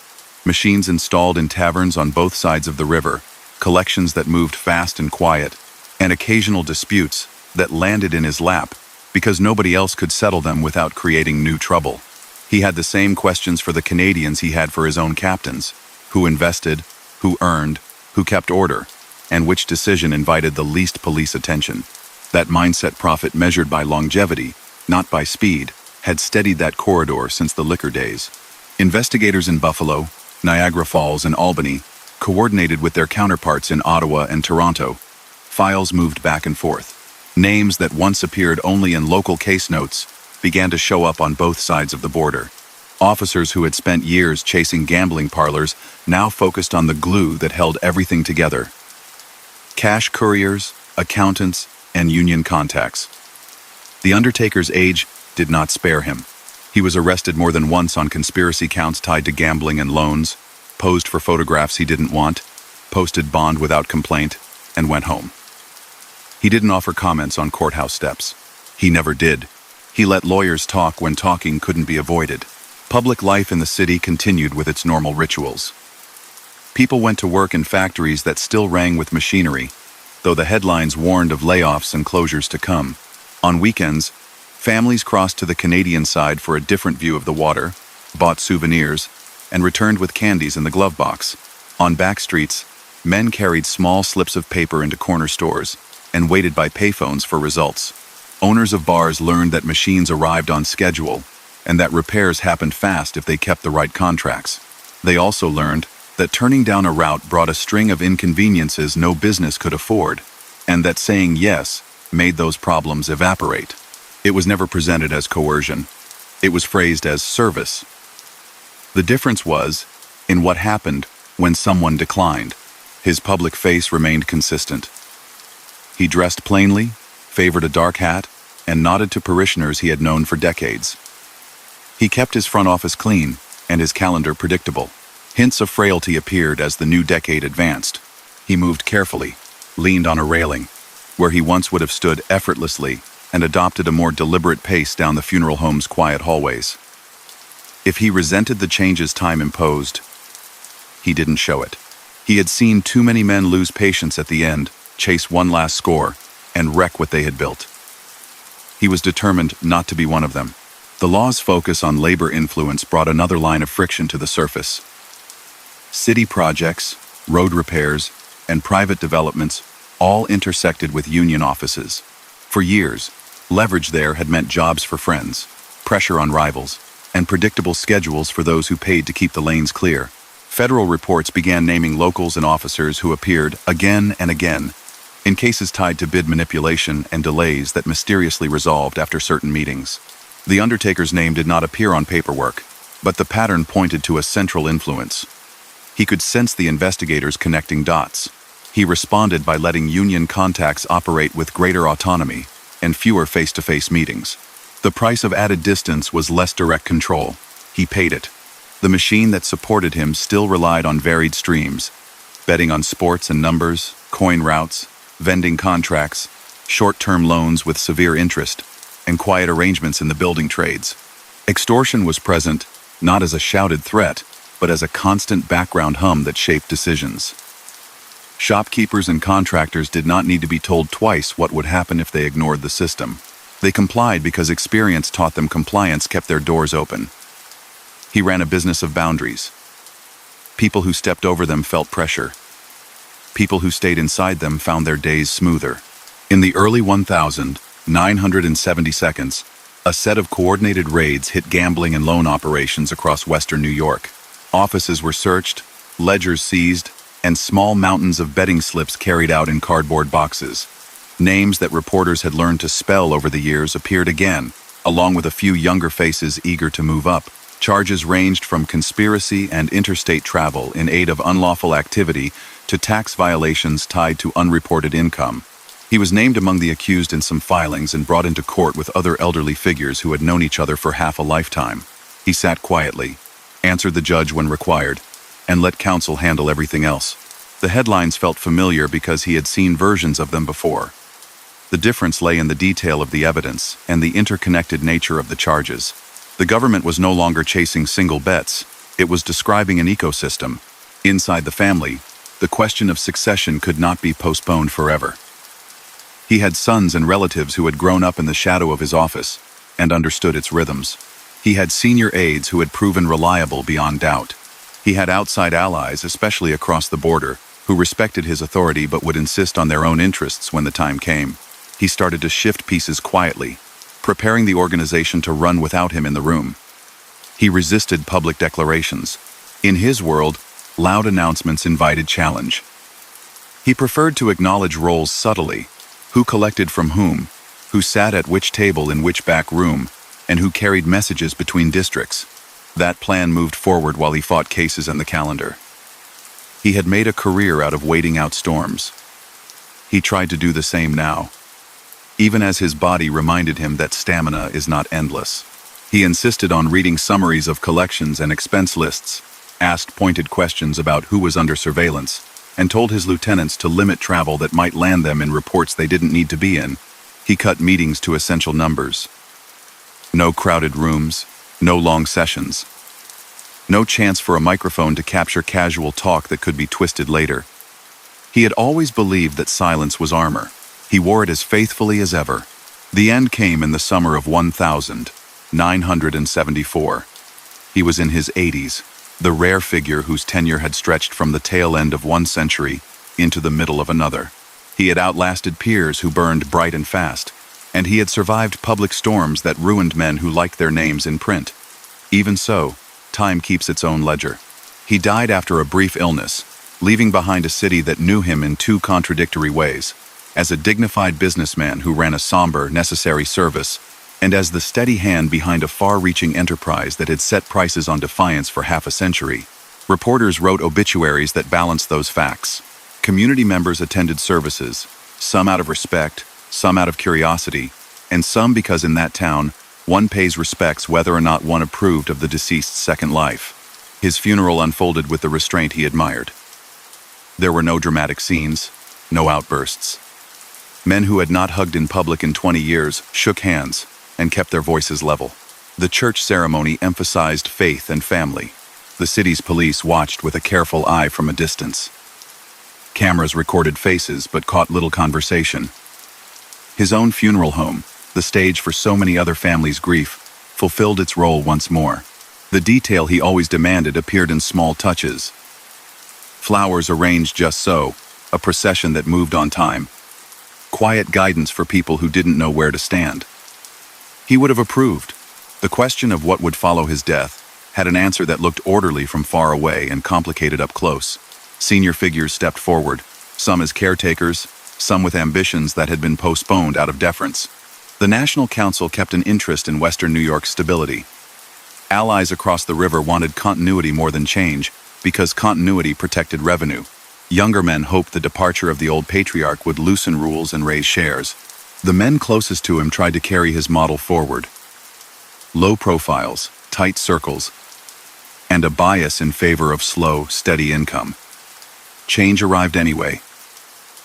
Machines installed in taverns on both sides of the river, collections that moved fast and quiet, and occasional disputes that landed in his lap because nobody else could settle them without creating new trouble. He had the same questions for the Canadians he had for his own captains: who invested, who earned, who kept order, and which decision invited the least police attention. That mindset, profit measured by longevity, not by speed, had steadied that corridor since the liquor days. Investigators in Buffalo, Niagara Falls, and Albany coordinated with their counterparts in Ottawa and Toronto. Files moved back and forth. Names that once appeared only in local case notes began to show up on both sides of the border. Officers who had spent years chasing gambling parlors now focused on the glue that held everything together: cash couriers, accountants, and union contacts. The undertaker's age did not spare him. He was arrested more than once on conspiracy counts tied to gambling and loans, posed for photographs he didn't want, posted bond without complaint, and went home. He didn't offer comments on courthouse steps. He never did. He let lawyers talk when talking couldn't be avoided. Public life in the city continued with its normal rituals. People went to work in factories that still rang with machinery, though the headlines warned of layoffs and closures to come. On weekends, families crossed to the Canadian side for a different view of the water, bought souvenirs, and returned with candies in the glove box. On back streets, men carried small slips of paper into corner stores and waited by payphones for results. Owners of bars learned that machines arrived on schedule and that repairs happened fast if they kept the right contracts. They also learned that turning down a route brought a string of inconveniences no business could afford, and that saying yes made those problems evaporate. It was never presented as coercion. It was phrased as service. The difference was in what happened when someone declined. His public face remained consistent. He dressed plainly, favored a dark hat, and nodded to parishioners he had known for decades. He kept his front office clean and his calendar predictable. Hints of frailty appeared as the new decade advanced. He moved carefully, leaned on a railing, where he once would have stood effortlessly, and adopted a more deliberate pace down the funeral home's quiet hallways. If he resented the changes time imposed, he didn't show it. He had seen too many men lose patience at the end, chase one last score, and wreck what they had built. He was determined not to be one of them. The law's focus on labor influence brought another line of friction to the surface. City projects, road repairs, and private developments all intersected with union offices. For years, leverage there had meant jobs for friends, pressure on rivals, and predictable schedules for those who paid to keep the lanes clear. Federal reports began naming locals and officers who appeared again and again in cases tied to bid manipulation and delays that mysteriously resolved after certain meetings. The undertaker's name did not appear on paperwork, but the pattern pointed to a central influence. He could sense the investigators connecting dots. He responded by letting union contacts operate with greater autonomy and fewer face-to-face meetings. The price of added distance was less direct control. He paid it. The machine that supported him still relied on varied streams, betting on sports and numbers, coin routes, vending contracts, short-term loans with severe interest, and quiet arrangements in the building trades. Extortion was present, not as a shouted threat, but as a constant background hum that shaped decisions. Shopkeepers and contractors did not need to be told twice what would happen if they ignored the system. They complied because experience taught them compliance kept their doors open. He ran a business of boundaries. People who stepped over them felt pressure. People who stayed inside them found their days smoother. In the early 1970s, a set of coordinated raids hit gambling and loan operations across western New York. Offices were searched, ledgers seized, and small mountains of betting slips carried out in cardboard boxes. Names that reporters had learned to spell over the years appeared again, along with a few younger faces eager to move up. Charges ranged from conspiracy and interstate travel in aid of unlawful activity to tax violations tied to unreported income. He was named among the accused in some filings and brought into court with other elderly figures who had known each other for half a lifetime. He sat quietly, answered the judge when required, and let counsel handle everything else. The headlines felt familiar because he had seen versions of them before. The difference lay in the detail of the evidence and the interconnected nature of the charges. The government was no longer chasing single bets, it was describing an ecosystem. Inside the family, the question of succession could not be postponed forever. He had sons and relatives who had grown up in the shadow of his office and understood its rhythms. He had senior aides who had proven reliable beyond doubt. He had outside allies, especially across the border, who respected his authority but would insist on their own interests when the time came. He started to shift pieces quietly, preparing the organization to run without him in the room. He resisted public declarations. In his world, loud announcements invited challenge. He preferred to acknowledge roles subtly: who collected from whom, who sat at which table in which back room, and who carried messages between districts. That plan moved forward while he fought cases in the calendar. He had made a career out of waiting out storms. He tried to do the same now, even as his body reminded him that stamina is not endless. He insisted on reading summaries of collections and expense lists, asked pointed questions about who was under surveillance, and told his lieutenants to limit travel that might land them in reports they didn't need to be in. He cut meetings to essential numbers. No crowded rooms, no long sessions. No chance for a microphone to capture casual talk that could be twisted later. He had always believed that silence was armor. He wore it as faithfully as ever. The end came in the summer of 1974. He was in his 80s, the rare figure whose tenure had stretched from the tail end of one century into the middle of another. He had outlasted peers who burned bright and fast, and he had survived public storms that ruined men who liked their names in print. Even so, time keeps its own ledger. He died after a brief illness, leaving behind a city that knew him in two contradictory ways: as a dignified businessman who ran a somber, necessary service, and as the steady hand behind a far-reaching enterprise that had set prices on defiance for half a century. Reporters wrote obituaries that balanced those facts. Community members attended services, some out of respect, some out of curiosity, and some because in that town, one pays respects whether or not one approved of the deceased's second life. His funeral unfolded with the restraint he admired. There were no dramatic scenes, no outbursts. Men who had not hugged in public in 20 years shook hands and kept their voices level. The church ceremony emphasized faith and family. The city's police watched with a careful eye from a distance. Cameras recorded faces but caught little conversation. His own funeral home, the stage for so many other families' grief, fulfilled its role once more. The detail he always demanded appeared in small touches. Flowers arranged just so, a procession that moved on time. Quiet guidance for people who didn't know where to stand. He would have approved. The question of what would follow his death had an answer that looked orderly from far away and complicated up close. Senior figures stepped forward, some as caretakers, some with ambitions that had been postponed out of deference. The National Council kept an interest in Western New York's stability. Allies across the river wanted continuity more than change, because continuity protected revenue. Younger men hoped the departure of the old patriarch would loosen rules and raise shares. The men closest to him tried to carry his model forward. Low profiles, tight circles, and a bias in favor of slow, steady income. Change arrived anyway.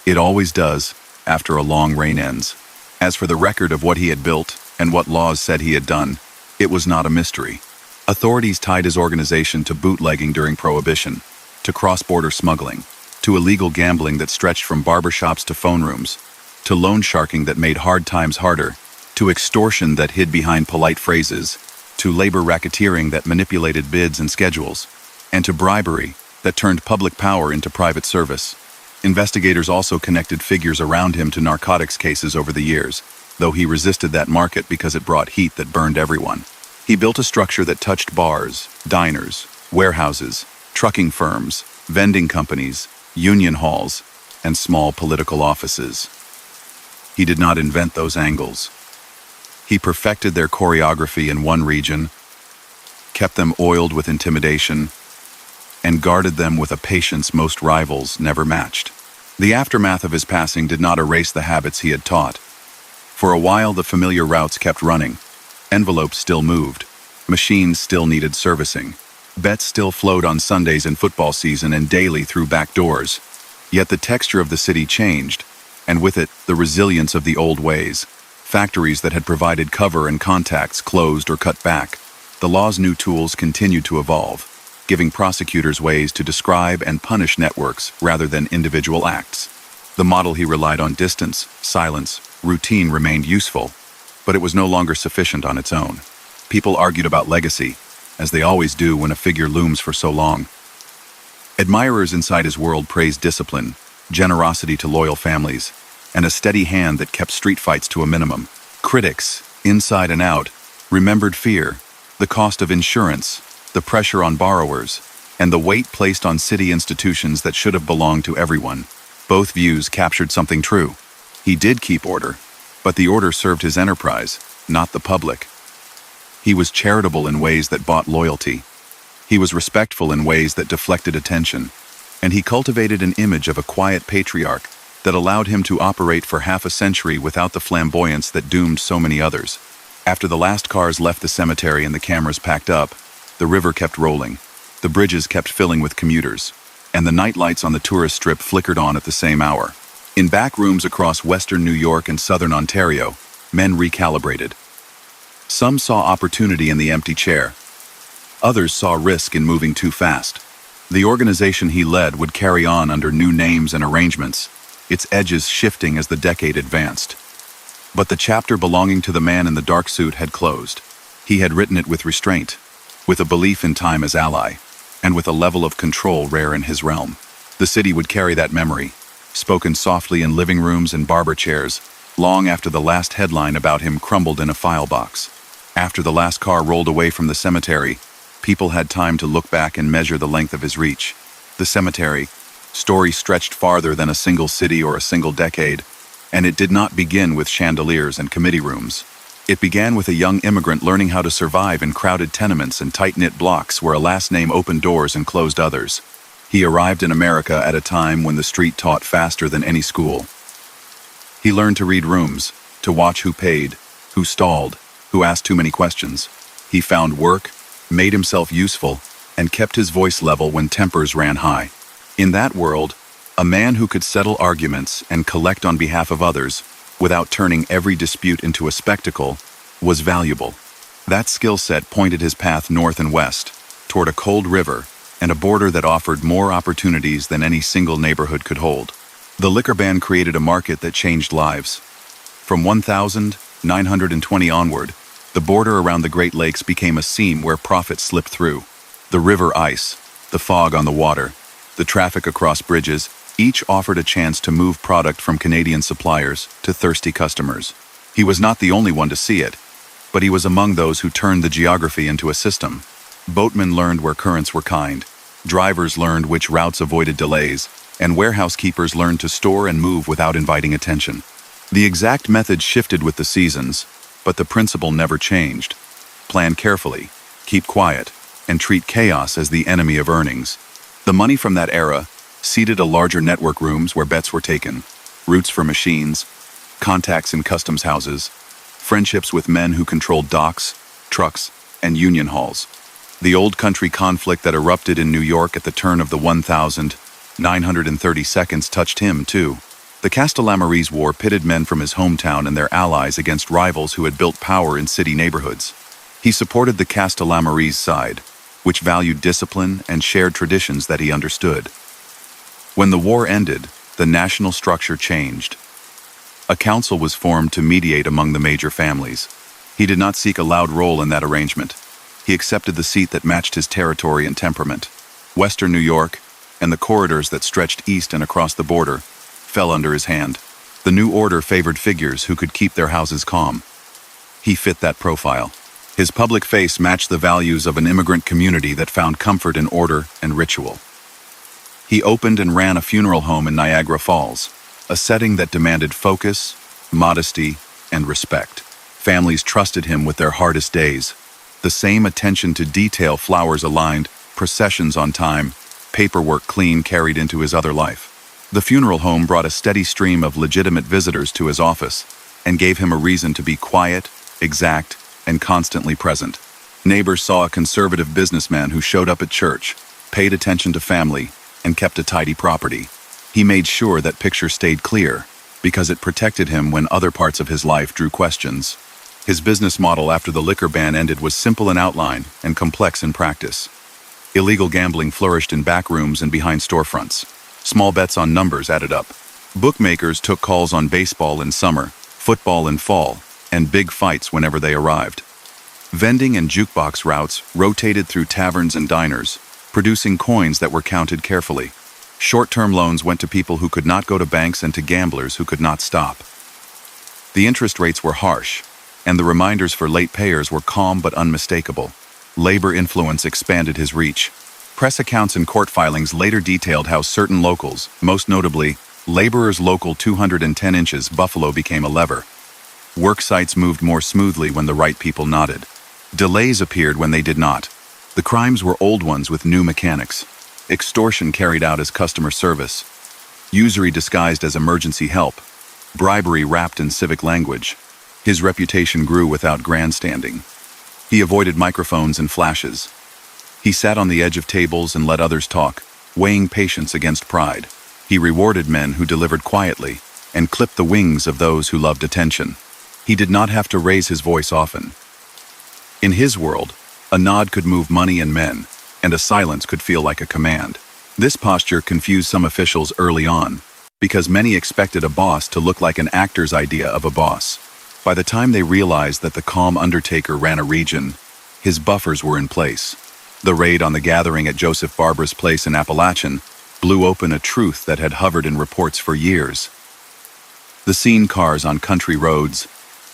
It always does, after a long reign ends. As for the record of what he had built and what laws said he had done, it was not a mystery. Authorities tied his organization to bootlegging during Prohibition, to cross-border smuggling, to illegal gambling that stretched from barbershops to phone rooms, to loan sharking that made hard times harder, to extortion that hid behind polite phrases, to labor racketeering that manipulated bids and schedules, and to bribery that turned public power into private service. Investigators also connected figures around him to narcotics cases over the years, though he resisted that market because it brought heat that burned everyone. He built a structure that touched bars, diners, warehouses, trucking firms, vending companies, union halls, and small political offices. He did not invent those angles. He perfected their choreography in one region, kept them oiled with intimidation, and guarded them with a patience most rivals never matched. The aftermath of his passing did not erase the habits he had taught. For a while, the familiar routes kept running. Envelopes still moved. Machines still needed servicing. Bets still flowed on Sundays in football season and daily through back doors. Yet the texture of the city changed. and with it, the resilience of the old ways. Factories that had provided cover and contacts closed or cut back. The law's new tools continued to evolve, giving prosecutors ways to describe and punish networks rather than individual acts. The model he relied on, distance, silence, routine, remained useful, but it was no longer sufficient on its own. People argued about legacy, as they always do when a figure looms for so long. Admirers inside his world praised discipline, generosity to loyal families, and a steady hand that kept street fights to a minimum. Critics, inside and out, remembered fear, the cost of insurance, the pressure on borrowers, and the weight placed on city institutions that should have belonged to everyone. Both views captured something true. He did keep order, but the order served his enterprise, not the public. He was charitable in ways that bought loyalty. He was respectful in ways that deflected attention, and he cultivated an image of a quiet patriarch that allowed him to operate for half a century without the flamboyance that doomed so many others. After the last cars left the cemetery and the cameras packed up, the river kept rolling, the bridges kept filling with commuters, and the night lights on the tourist strip flickered on at the same hour. In back rooms across western New York and southern Ontario, men recalibrated. Some saw opportunity in the empty chair. Others saw risk in moving too fast. The organization he led would carry on under new names and arrangements, its edges shifting as the decade advanced. But the chapter belonging to the man in the dark suit had closed. He had written it with restraint, with a belief in time as ally, and with a level of control rare in his realm. The city would carry that memory, spoken softly in living rooms and barber chairs, long after the last headline about him crumbled in a file box. After the last car rolled away from the cemetery, people had time to look back and measure the length of his reach. The cemetery, story stretched farther than a single city or a single decade, and it did not begin with chandeliers and committee rooms. It began with a young immigrant learning how to survive in crowded tenements and tight-knit blocks where a last name opened doors and closed others. He arrived in America at a time when the street taught faster than any school. He learned to read rooms, to watch who paid, who stalled, who asked too many questions. He found work, made himself useful, and kept his voice level when tempers ran high. In that world, a man who could settle arguments and collect on behalf of others, without turning every dispute into a spectacle, was valuable. That skill set pointed his path north and west, toward a cold river and a border that offered more opportunities than any single neighborhood could hold. The liquor ban created a market that changed lives. From 1920 onward, the border around the Great Lakes became a seam where profit slipped through. The river ice, the fog on the water, the traffic across bridges, each offered a chance to move product from Canadian suppliers to thirsty customers. He was not the only one to see it, but he was among those who turned the geography into a system. Boatmen learned where currents were kind, drivers learned which routes avoided delays, and warehouse keepers learned to store and move without inviting attention. The exact method shifted with the seasons, but the principle never changed. Plan carefully, keep quiet, and treat chaos as the enemy of earnings. The money from that era seeded a larger network rooms where bets were taken, routes for machines, contacts in customs houses, friendships with men who controlled docks, trucks, and union halls. The old country conflict that erupted in New York at the turn of the 1932 touched him, too. The Castellammarese War pitted men from his hometown and their allies against rivals who had built power in city neighborhoods. He supported the Castellammarese side, which valued discipline and shared traditions that he understood. When the war ended, the national structure changed. A council was formed to mediate among the major families. He did not seek a loud role in that arrangement. He accepted the seat that matched his territory and temperament. Western New York, and the corridors that stretched east and across the border, fell under his hand. The new order favored figures who could keep their houses calm. He fit that profile. His public face matched the values of an immigrant community that found comfort in order and ritual. He opened and ran a funeral home in Niagara Falls, a setting that demanded focus, modesty, and respect. Families trusted him with their hardest days. The same attention to detail, flowers aligned, processions on time, paperwork clean, carried into his other life. The funeral home brought a steady stream of legitimate visitors to his office and gave him a reason to be quiet, exact, and constantly present. Neighbors saw a conservative businessman who showed up at church, paid attention to family, and kept a tidy property. He made sure that picture stayed clear. because it protected him when other parts of his life drew questions. His business model after the liquor ban ended was simple in outline and complex in practice. Illegal gambling flourished in back rooms and behind storefronts. Small bets on numbers added up. Bookmakers took calls on baseball in summer, football in fall, and big fights whenever they arrived. Vending and jukebox routes rotated through taverns and diners, producing coins that were counted carefully. Short-term loans went to people who could not go to banks and to gamblers who could not stop. The interest rates were harsh, and the reminders for late payers were calm but unmistakable. Labor influence expanded his reach. Press accounts and court filings later detailed how certain locals, most notably Laborers Local 210 Inches Buffalo, became a lever. Work sites moved more smoothly when the right people nodded. Delays appeared when they did not. The crimes were old ones with new mechanics. Extortion carried out as customer service. Usury disguised as emergency help. Bribery wrapped in civic language. His reputation grew without grandstanding. He avoided microphones and flashes. He sat on the edge of tables and let others talk, weighing patience against pride. He rewarded men who delivered quietly and clipped the wings of those who loved attention. He did not have to raise his voice often. In his world, a nod could move money and men, and a silence could feel like a command. This posture confused some officials early on, because many expected a boss to look like an actor's idea of a boss. By the time they realized that the calm undertaker ran a region, his buffers were in place. The raid on the gathering at Joseph Barbara's place in Appalachian blew open a truth that had hovered in reports for years. The seen cars on country roads,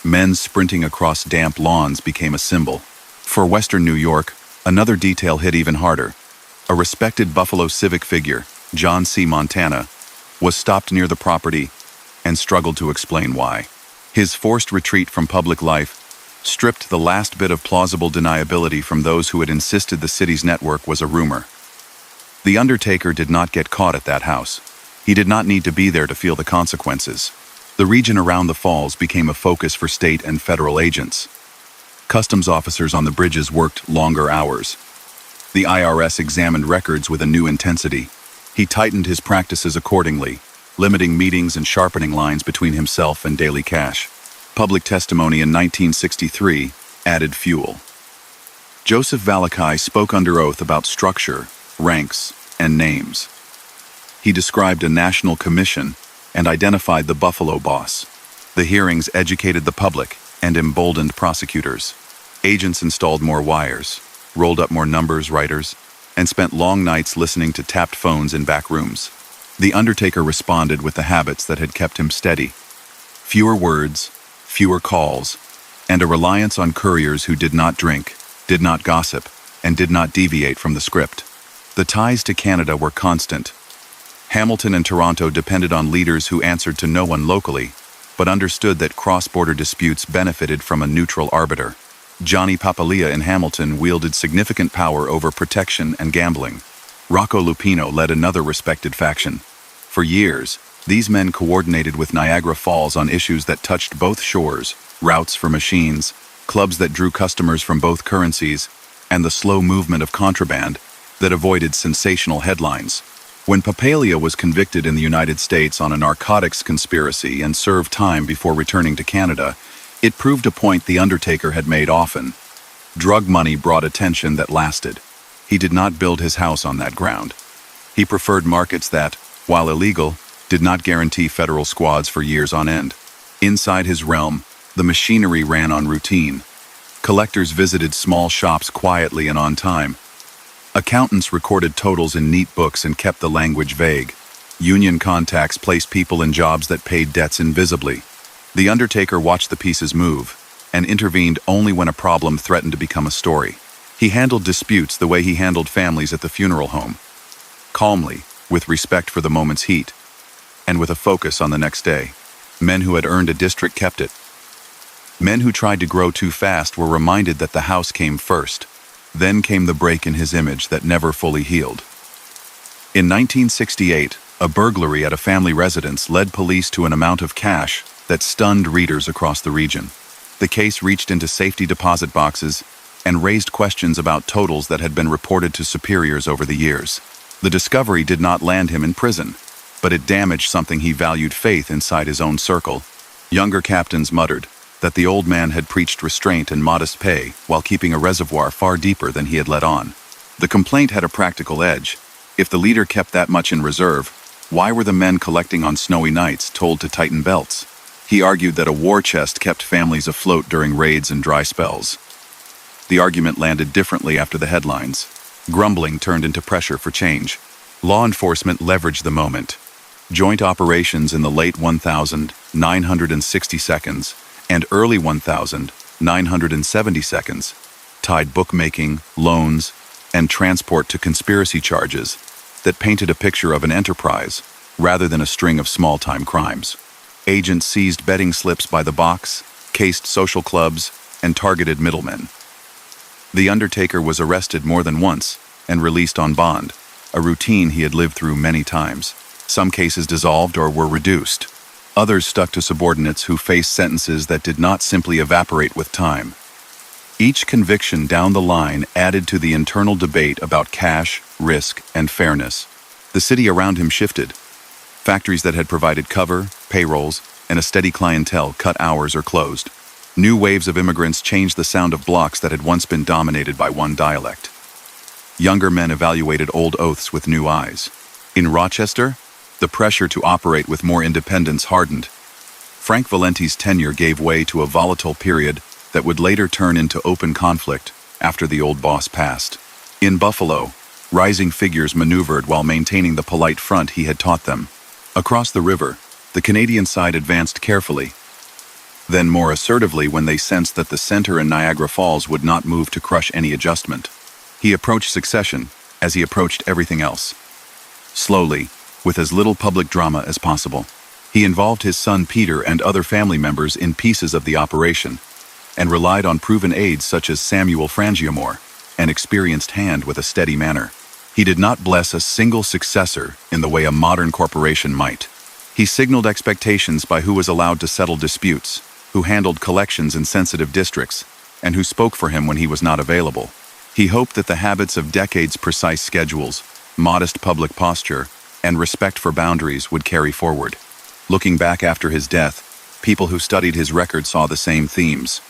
men sprinting across damp lawns became a symbol. For Western New York, another detail hit even harder. A respected Buffalo civic figure, John C. Montana, was stopped near the property and struggled to explain why. His forced retreat from public life stripped the last bit of plausible deniability from those who had insisted the city's network was a rumor. The undertaker did not get caught at that house. He did not need to be there to feel the consequences. The region around the falls became a focus for state and federal agents. Customs officers on the bridges worked longer hours. The IRS examined records with a new intensity. He tightened his practices accordingly, limiting meetings and sharpening lines between himself and daily cash. Public testimony in 1963 added fuel. Joseph Valakai spoke under oath about structure, ranks, and names. He described a national commission and identified the Buffalo boss. The hearings educated the public and emboldened prosecutors. Agents installed more wires, rolled up more numbers writers, and spent long nights listening to tapped phones in back rooms. The undertaker responded with the habits that had kept him steady. Fewer words, fewer calls, and a reliance on couriers who did not drink, did not gossip, and did not deviate from the script. The ties to Canada were constant. Hamilton and Toronto depended on leaders who answered to no one locally, but understood that cross-border disputes benefited from a neutral arbiter. Johnny Papalia in Hamilton wielded significant power over protection and gambling. Rocco Lupino led another respected faction. For years, these men coordinated with Niagara Falls on issues that touched both shores, routes for machines, clubs that drew customers from both currencies, and the slow movement of contraband that avoided sensational headlines. When Papalia was convicted in the United States on a narcotics conspiracy and served time before returning to Canada, it proved a point the undertaker had made often. Drug money brought attention that lasted. He did not build his house on that ground. He preferred markets that, while illegal, did not guarantee federal squads for years on end. Inside his realm, the machinery ran on routine. Collectors visited small shops quietly and on time. Accountants recorded totals in neat books and kept the language vague. Union contacts placed people in jobs that paid debts invisibly. The undertaker watched the pieces move and intervened only when a problem threatened to become a story. He handled disputes the way he handled families at the funeral home. Calmly, with respect for the moment's heat, and with a focus on the next day. Men who had earned a district kept it. Men who tried to grow too fast were reminded that the house came first. Then came the break in his image that never fully healed. In 1968, a burglary at a family residence led police to an amount of cash that stunned readers across the region. The case reached into safety deposit boxes and raised questions about totals that had been reported to superiors over the years. The discovery did not land him in prison, but it damaged something he valued: faith inside his own circle. Younger captains muttered that the old man had preached restraint and modest pay while keeping a reservoir far deeper than he had let on. The complaint had a practical edge. If the leader kept that much in reserve, why were the men collecting on snowy nights told to tighten belts? He argued that a war chest kept families afloat during raids and dry spells. The argument landed differently after the headlines. Grumbling turned into pressure for change. Law enforcement leveraged the moment. Joint operations in the late 1960s and early 1970s tied bookmaking, loans, and transport to conspiracy charges that painted a picture of an enterprise rather than a string of small-time crimes. Agents seized betting slips by the box, cased social clubs, and targeted middlemen. The Undertaker was arrested more than once and released on bond, a routine he had lived through many times. Some cases dissolved or were reduced. Others stuck to subordinates who faced sentences that did not simply evaporate with time. Each conviction down the line added to the internal debate about cash, risk, and fairness. The city around him shifted. Factories that had provided cover, payrolls, and a steady clientele cut hours or closed. New waves of immigrants changed the sound of blocks that had once been dominated by one dialect. Younger men evaluated old oaths with new eyes. In Rochester, the pressure to operate with more independence hardened. Frank Valenti's tenure gave way to a volatile period that would later turn into open conflict after the old boss passed. In Buffalo, rising figures maneuvered while maintaining the polite front he had taught them. Across the river, the Canadian side advanced carefully, then more assertively when they sensed that the center in Niagara Falls would not move to crush any adjustment. He approached succession as he approached everything else. Slowly, with as little public drama as possible. He involved his son Peter and other family members in pieces of the operation, and relied on proven aides such as Samuel Frangiamore, an experienced hand with a steady manner. He did not bless a single successor in the way a modern corporation might. He signaled expectations by who was allowed to settle disputes, who handled collections in sensitive districts, and who spoke for him when he was not available. He hoped that the habits of decades' precise schedules, modest public posture, and respect for boundaries would carry forward. Looking back after his death, people who studied his record saw the same themes.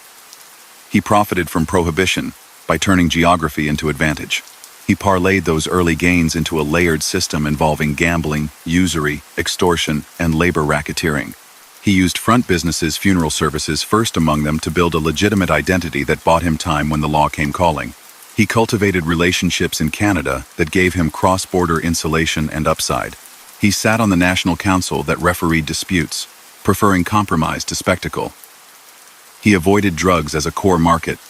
He profited from prohibition by turning geography into advantage. He parlayed those early gains into a layered system involving gambling, usury, extortion, and labor racketeering. He used front businesses' funeral services first among them to build a legitimate identity that bought him time when the law came calling. He cultivated relationships in Canada that gave him cross-border insulation and upside. He sat on the National Council that refereed disputes, preferring compromise to spectacle. He avoided drugs as a core market,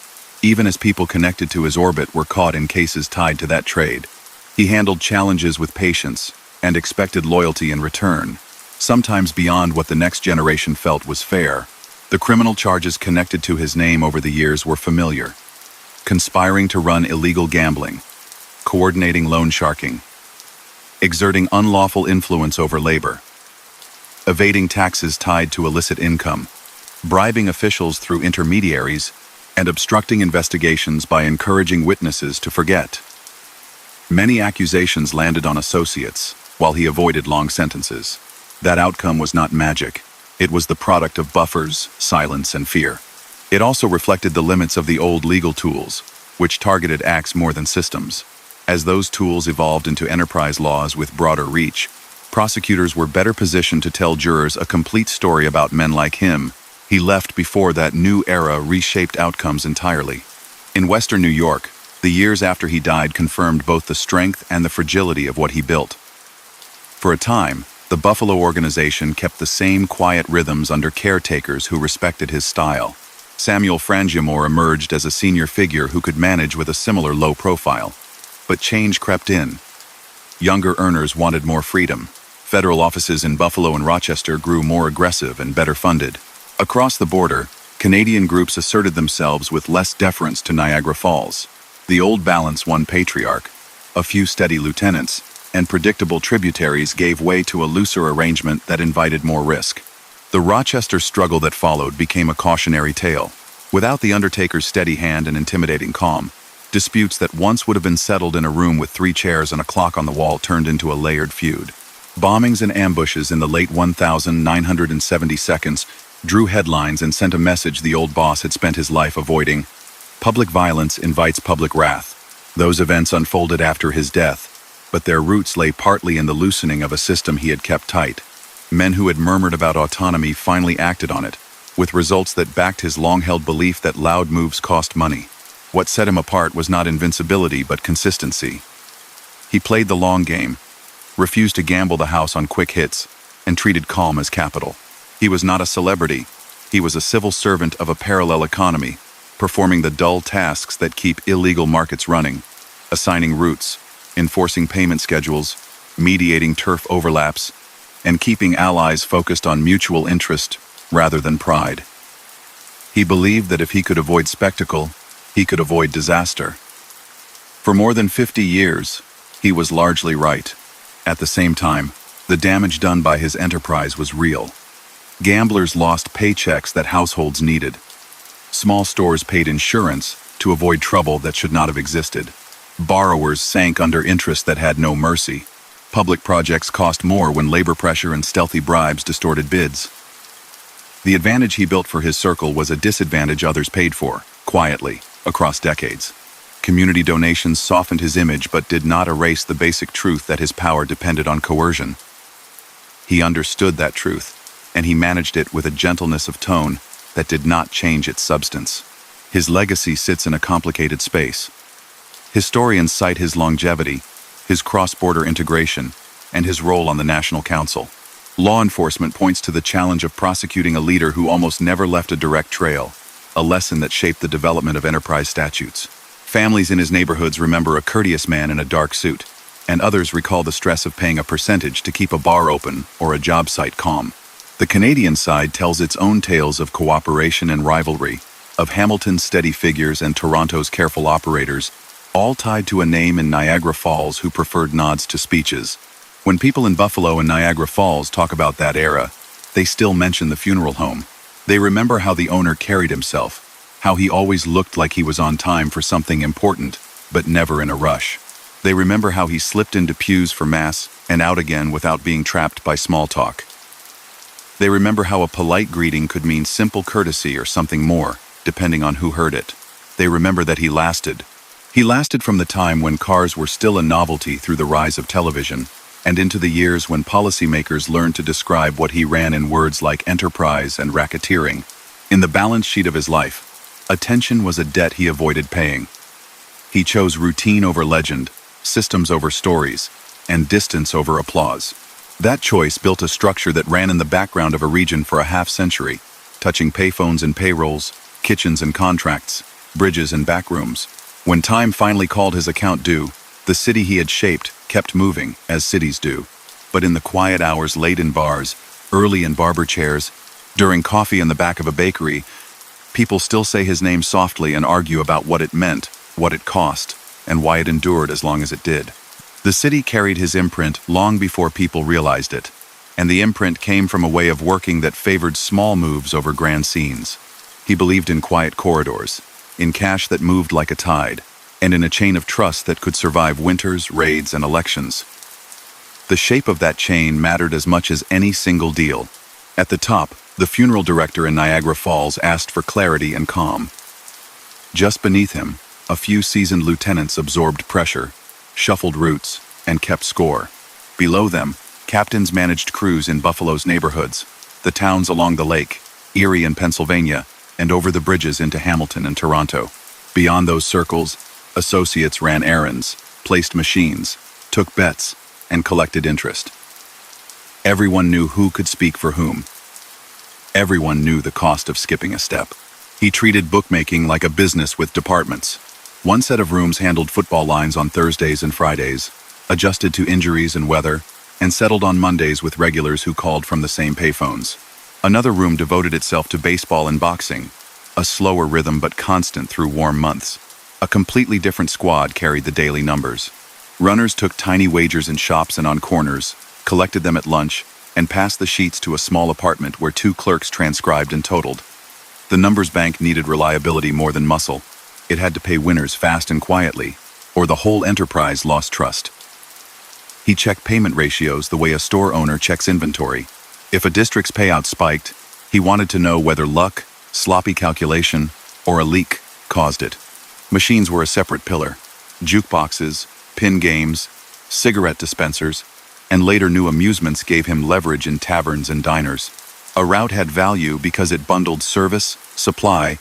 even as people connected to his orbit were caught in cases tied to that trade. He handled challenges with patience and expected loyalty in return, sometimes beyond what the next generation felt was fair. The criminal charges connected to his name over the years were familiar. Conspiring to run illegal gambling, coordinating loan sharking, exerting unlawful influence over labor, evading taxes tied to illicit income, bribing officials through intermediaries, and obstructing investigations by encouraging witnesses to forget. Many accusations landed on associates, while he avoided long sentences. That outcome was not magic. It was the product of buffers, silence, and fear. It also reflected the limits of the old legal tools, which targeted acts more than systems. As those tools evolved into enterprise laws with broader reach, prosecutors were better positioned to tell jurors a complete story about men like him. He left before that new era reshaped outcomes entirely. In Western New York, the years after he died confirmed both the strength and the fragility of what he built. For a time, the Buffalo organization kept the same quiet rhythms under caretakers who respected his style. Samuel Frangiamore emerged as a senior figure who could manage with a similar low profile. But change crept in. Younger earners wanted more freedom. Federal offices in Buffalo and Rochester grew more aggressive and better funded. Across the border, Canadian groups asserted themselves with less deference to Niagara Falls. The old balance won patriarch. A few steady lieutenants and predictable tributaries gave way to a looser arrangement that invited more risk. The Rochester struggle that followed became a cautionary tale. Without the Undertaker's steady hand and intimidating calm, disputes that once would have been settled in a room with 3 chairs and a clock on the wall turned into a layered feud. Bombings and ambushes in the late 1970s drew headlines and sent a message the old boss had spent his life avoiding. Public violence invites public wrath. Those events unfolded after his death, but their roots lay partly in the loosening of a system he had kept tight. Men who had murmured about autonomy finally acted on it, with results that backed his long-held belief that loud moves cost money. What set him apart was not invincibility but consistency. He played the long game, refused to gamble the house on quick hits, and treated calm as capital. He was not a celebrity. He was a civil servant of a parallel economy, performing the dull tasks that keep illegal markets running, assigning routes, enforcing payment schedules, mediating turf overlaps, and keeping allies focused on mutual interest rather than pride. He believed that if he could avoid spectacle, he could avoid disaster. For more than 50 years, he was largely right. At the same time, the damage done by his enterprise was real. Gamblers lost paychecks that households needed. Small stores paid insurance to avoid trouble that should not have existed. Borrowers sank under interest that had no mercy. Public projects cost more when labor pressure and stealthy bribes distorted bids. The advantage he built for his circle was a disadvantage others paid for, quietly, across decades. Community donations softened his image but did not erase the basic truth that his power depended on coercion. He understood that truth, and he managed it with a gentleness of tone that did not change its substance. His legacy sits in a complicated space. Historians cite his longevity, his cross-border integration, and his role on the National Council. Law enforcement points to the challenge of prosecuting a leader who almost never left a direct trail, a lesson that shaped the development of enterprise statutes. Families in his neighborhoods remember a courteous man in a dark suit, and others recall the stress of paying a percentage to keep a bar open or a job site calm. The Canadian side tells its own tales of cooperation and rivalry, of Hamilton's steady figures and Toronto's careful operators, all tied to a name in Niagara Falls who preferred nods to speeches. When people in Buffalo and Niagara Falls talk about that era, they still mention the funeral home. They remember how the owner carried himself, how he always looked like he was on time for something important, but never in a rush. They remember how he slipped into pews for mass and out again without being trapped by small talk. They remember how a polite greeting could mean simple courtesy or something more, depending on who heard it. They remember that he lasted. He lasted from the time when cars were still a novelty through the rise of television, and into the years when policymakers learned to describe what he ran in words like enterprise and racketeering. In the balance sheet of his life, attention was a debt he avoided paying. He chose routine over legend, systems over stories, and distance over applause. That choice built a structure that ran in the background of a region for a half-century, touching payphones and payrolls, kitchens and contracts, bridges and backrooms. When time finally called his account due, the city he had shaped kept moving, as cities do. But in the quiet hours late in bars, early in barber chairs, during coffee in the back of a bakery, people still say his name softly and argue about what it meant, what it cost, and why it endured as long as it did. The city carried his imprint long before people realized it, and the imprint came from a way of working that favored small moves over grand scenes. He believed in quiet corridors, in cash that moved like a tide, and in a chain of trust that could survive winters, raids, and elections. The shape of that chain mattered as much as any single deal. At the top, the funeral director in Niagara Falls asked for clarity and calm. Just beneath him, a few seasoned lieutenants absorbed pressure, shuffled routes, and kept score. Below them, captains managed crews in Buffalo's neighborhoods, the towns along the lake, Erie and Pennsylvania, and over the bridges into Hamilton and Toronto. Beyond those circles, associates ran errands, placed machines, took bets, and collected interest. Everyone knew who could speak for whom. Everyone knew the cost of skipping a step. He treated bookmaking like a business with departments. One set of rooms handled football lines on Thursdays and Fridays, adjusted to injuries and weather, and settled on Mondays with regulars who called from the same payphones. Another room devoted itself to baseball and boxing, a slower rhythm but constant through warm months. A completely different squad carried the daily numbers. Runners took tiny wagers in shops and on corners, collected them at lunch, and passed the sheets to a small apartment where two clerks transcribed and totaled. The numbers bank needed reliability more than muscle. It had to pay winners fast and quietly, or the whole enterprise lost trust. He checked payment ratios the way a store owner checks inventory. If a district's payout spiked, he wanted to know whether luck, sloppy calculation, or a leak caused it. Machines were a separate pillar. Jukeboxes, pin games, cigarette dispensers, and later new amusements gave him leverage in taverns and diners. A route had value because it bundled service, supply,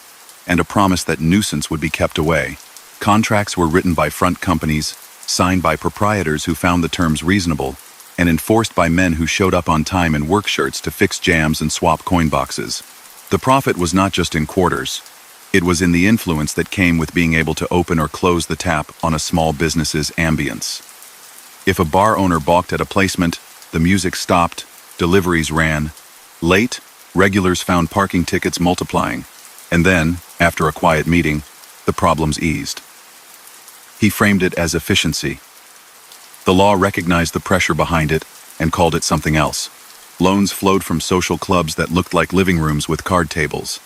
and a promise that nuisance would be kept away. Contracts were written by front companies, signed by proprietors who found the terms reasonable, and enforced by men who showed up on time in work shirts to fix jams and swap coin boxes. The profit was not just in quarters. It was in the influence that came with being able to open or close the tap on a small business's ambience. If a bar owner balked at a placement, the music stopped, deliveries ran. Late, regulars found parking tickets multiplying. And then, after a quiet meeting, the problems eased. He framed it as efficiency. The law recognized the pressure behind it and called it something else. Loans flowed from social clubs that looked like living rooms with card tables.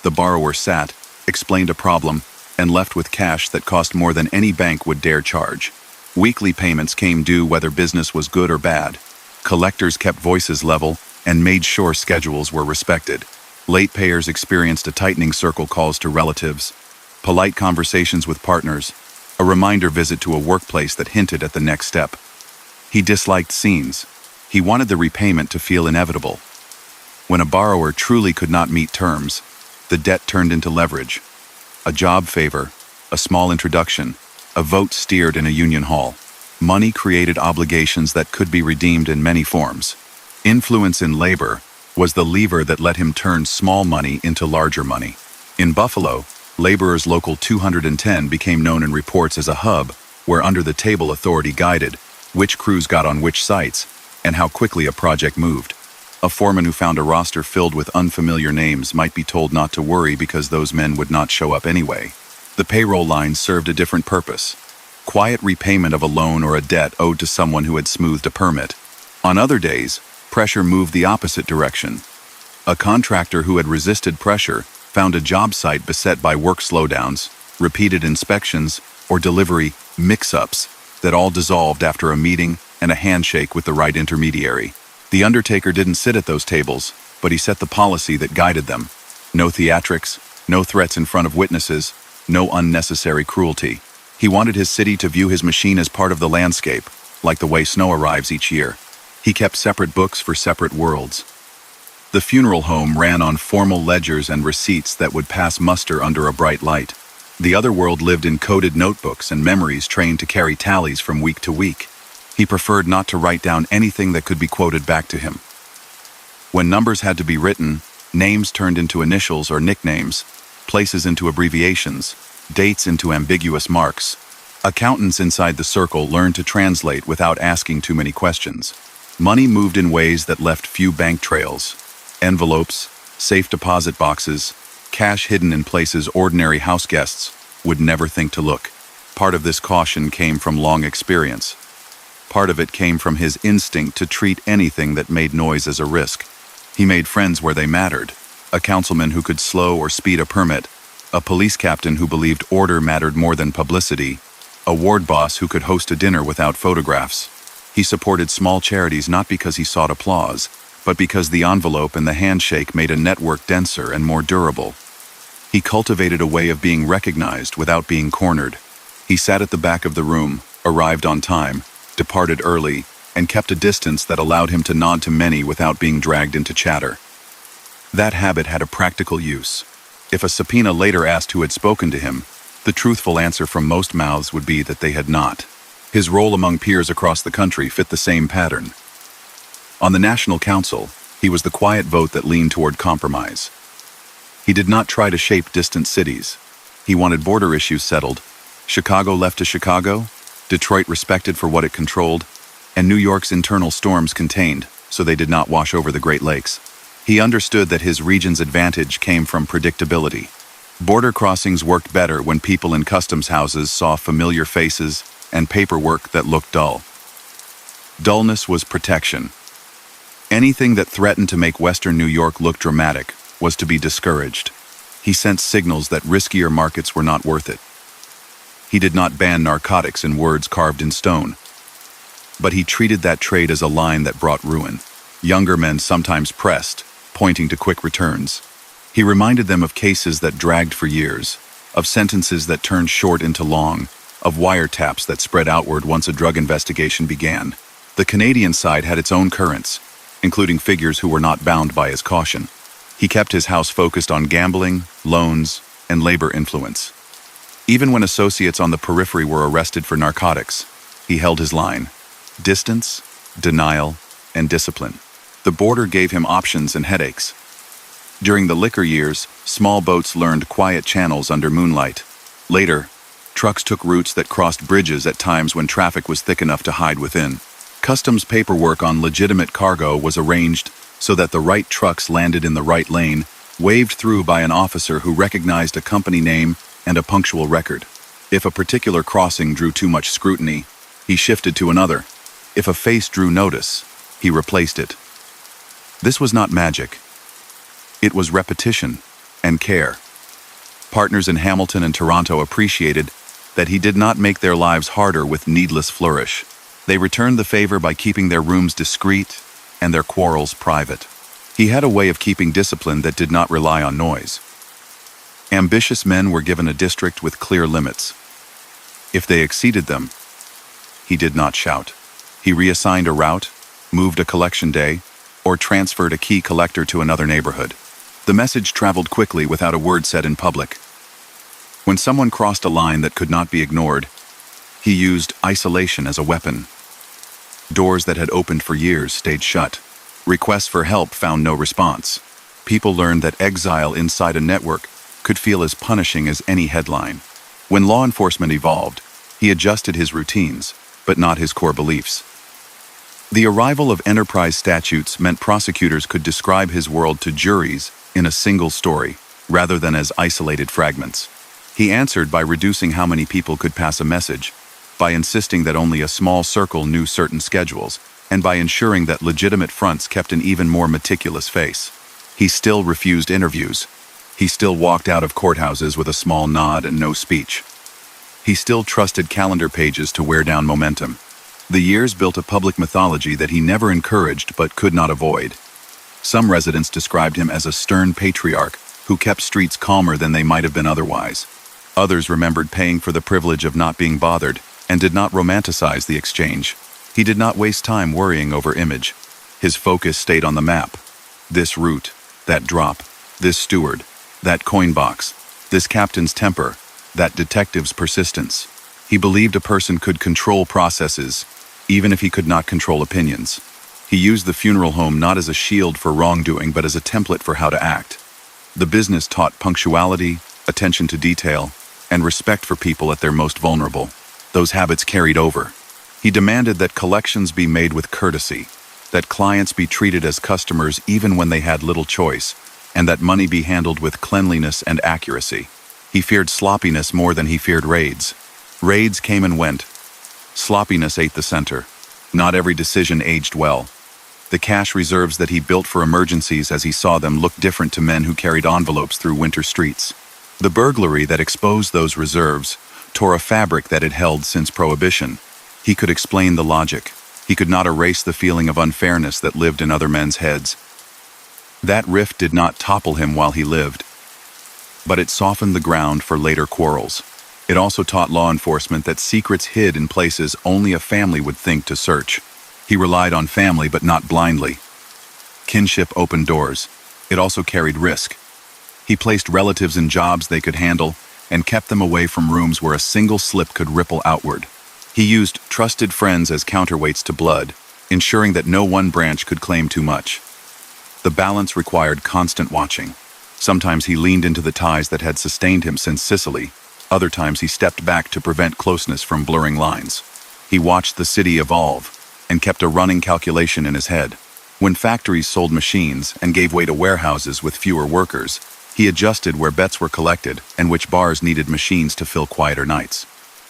The borrower sat, explained a problem, and left with cash that cost more than any bank would dare charge. Weekly payments came due whether business was good or bad. Collectors kept voices level and made sure schedules were respected. Late payers experienced a tightening circle calls to relatives, polite conversations with partners, a reminder visit to a workplace that hinted at the next step. He disliked scenes. He wanted the repayment to feel inevitable. When a borrower truly could not meet terms, the debt turned into leverage. A job favor, a small introduction, a vote steered in a union hall. Money created obligations that could be redeemed in many forms. Influence in labor was the lever that let him turn small money into larger money. In Buffalo, Laborers Local 210 became known in reports as a hub where under-the-table authority guided which crews got on which sites and how quickly a project moved. A foreman who found a roster filled with unfamiliar names might be told not to worry because those men would not show up anyway. The payroll line served a different purpose. Quiet repayment of a loan or a debt owed to someone who had smoothed a permit. On other days, pressure moved the opposite direction. A contractor who had resisted pressure found a job site beset by work slowdowns, repeated inspections, or delivery mix-ups that all dissolved after a meeting and a handshake with the right intermediary. The undertaker didn't sit at those tables, but he set the policy that guided them. No theatrics, no threats in front of witnesses, no unnecessary cruelty. He wanted his city to view his machine as part of the landscape, like the way snow arrives each year. He kept separate books for separate worlds. The funeral home ran on formal ledgers and receipts that would pass muster under a bright light. The other world lived in coded notebooks and memories trained to carry tallies from week to week. He preferred not to write down anything that could be quoted back to him. When numbers had to be written, names turned into initials or nicknames, places into abbreviations, dates into ambiguous marks. Accountants inside the circle learned to translate without asking too many questions. Money moved in ways that left few bank trails. Envelopes, safe deposit boxes, cash hidden in places ordinary house guests would never think to look. Part of this caution came from long experience. Part of it came from his instinct to treat anything that made noise as a risk. He made friends where they mattered. A councilman who could slow or speed a permit, a police captain who believed order mattered more than publicity, a ward boss who could host a dinner without photographs. He supported small charities not because he sought applause, but because the envelope and the handshake made a network denser and more durable. He cultivated a way of being recognized without being cornered. He sat at the back of the room, arrived on time, departed early, and kept a distance that allowed him to nod to many without being dragged into chatter. That habit had a practical use. If a subpoena later asked who had spoken to him, the truthful answer from most mouths would be that they had not. His role among peers across the country fit the same pattern. On the National Council, he was the quiet vote that leaned toward compromise. He did not try to shape distant cities. He wanted border issues settled, Chicago left to Chicago, Detroit respected for what it controlled, and New York's internal storms contained, so they did not wash over the Great Lakes. He understood that his region's advantage came from predictability. Border crossings worked better when people in customs houses saw familiar faces and paperwork that looked dull. Dullness was protection. Anything that threatened to make Western New York look dramatic was to be discouraged. He sent signals that riskier markets were not worth it. He did not ban narcotics in words carved in stone. But he treated that trade as a line that brought ruin. Younger men sometimes pressed, pointing to quick returns. He reminded them of cases that dragged for years, of sentences that turned short into long, of wiretaps that spread outward once a drug investigation began. The Canadian side had its own currents, including figures who were not bound by his caution. He kept his house focused on gambling, loans, and labor influence. Even when associates on the periphery were arrested for narcotics, he held his line. Distance, denial, and discipline. The border gave him options and headaches. During the liquor years, small boats learned quiet channels under moonlight. Later, trucks took routes that crossed bridges at times when traffic was thick enough to hide within. Customs paperwork on legitimate cargo was arranged so that the right trucks landed in the right lane, waved through by an officer who recognized a company name and a punctual record. If a particular crossing drew too much scrutiny, he shifted to another. If a face drew notice, he replaced it. This was not magic. It was repetition and care. Partners in Hamilton and Toronto appreciated that he did not make their lives harder with needless flourish. They returned the favor by keeping their rooms discreet and their quarrels private. He had a way of keeping discipline that did not rely on noise. Ambitious men were given a district with clear limits. If they exceeded them, he did not shout. He reassigned a route, moved a collection day, or transferred a key collector to another neighborhood. The message traveled quickly without a word said in public. When someone crossed a line that could not be ignored, he used isolation as a weapon. Doors that had opened for years stayed shut. Requests for help found no response. People learned that exile inside a network could feel as punishing as any headline. When law enforcement evolved, he adjusted his routines, but not his core beliefs. The arrival of enterprise statutes meant prosecutors could describe his world to juries in a single story, rather than as isolated fragments. He answered by reducing how many people could pass a message, by insisting that only a small circle knew certain schedules, and by ensuring that legitimate fronts kept an even more meticulous face. He still refused interviews. He still walked out of courthouses with a small nod and no speech. He still trusted calendar pages to wear down momentum. The years built a public mythology that he never encouraged but could not avoid. Some residents described him as a stern patriarch who kept streets calmer than they might have been otherwise. Others remembered paying for the privilege of not being bothered and did not romanticize the exchange. He did not waste time worrying over image. His focus stayed on the map. This route, that drop, this steward, that coin box, this captain's temper, that detective's persistence. He believed a person could control processes, even if he could not control opinions. He used the funeral home not as a shield for wrongdoing, but as a template for how to act. The business taught punctuality, attention to detail, and respect for people at their most vulnerable. Those habits carried over. He demanded that collections be made with courtesy, that clients be treated as customers even when they had little choice, and that money be handled with cleanliness and accuracy. He feared sloppiness more than he feared raids. Raids came and went. Sloppiness ate the center. Not every decision aged well. The cash reserves that he built for emergencies as he saw them looked different to men who carried envelopes through winter streets. The burglary that exposed those reserves tore a fabric that had held since Prohibition. He could explain the logic. He could not erase the feeling of unfairness that lived in other men's heads. That rift did not topple him while he lived, but it softened the ground for later quarrels. It also taught law enforcement that secrets hid in places only a family would think to search. He relied on family, but not blindly. Kinship opened doors. It also carried risk. He placed relatives in jobs they could handle and kept them away from rooms where a single slip could ripple outward. He used trusted friends as counterweights to blood, ensuring that no one branch could claim too much. The balance required constant watching. Sometimes he leaned into the ties that had sustained him since Sicily. Other times he stepped back to prevent closeness from blurring lines. He watched the city evolve and kept a running calculation in his head. When factories sold machines and gave way to warehouses with fewer workers, he adjusted where bets were collected and which bars needed machines to fill quieter nights.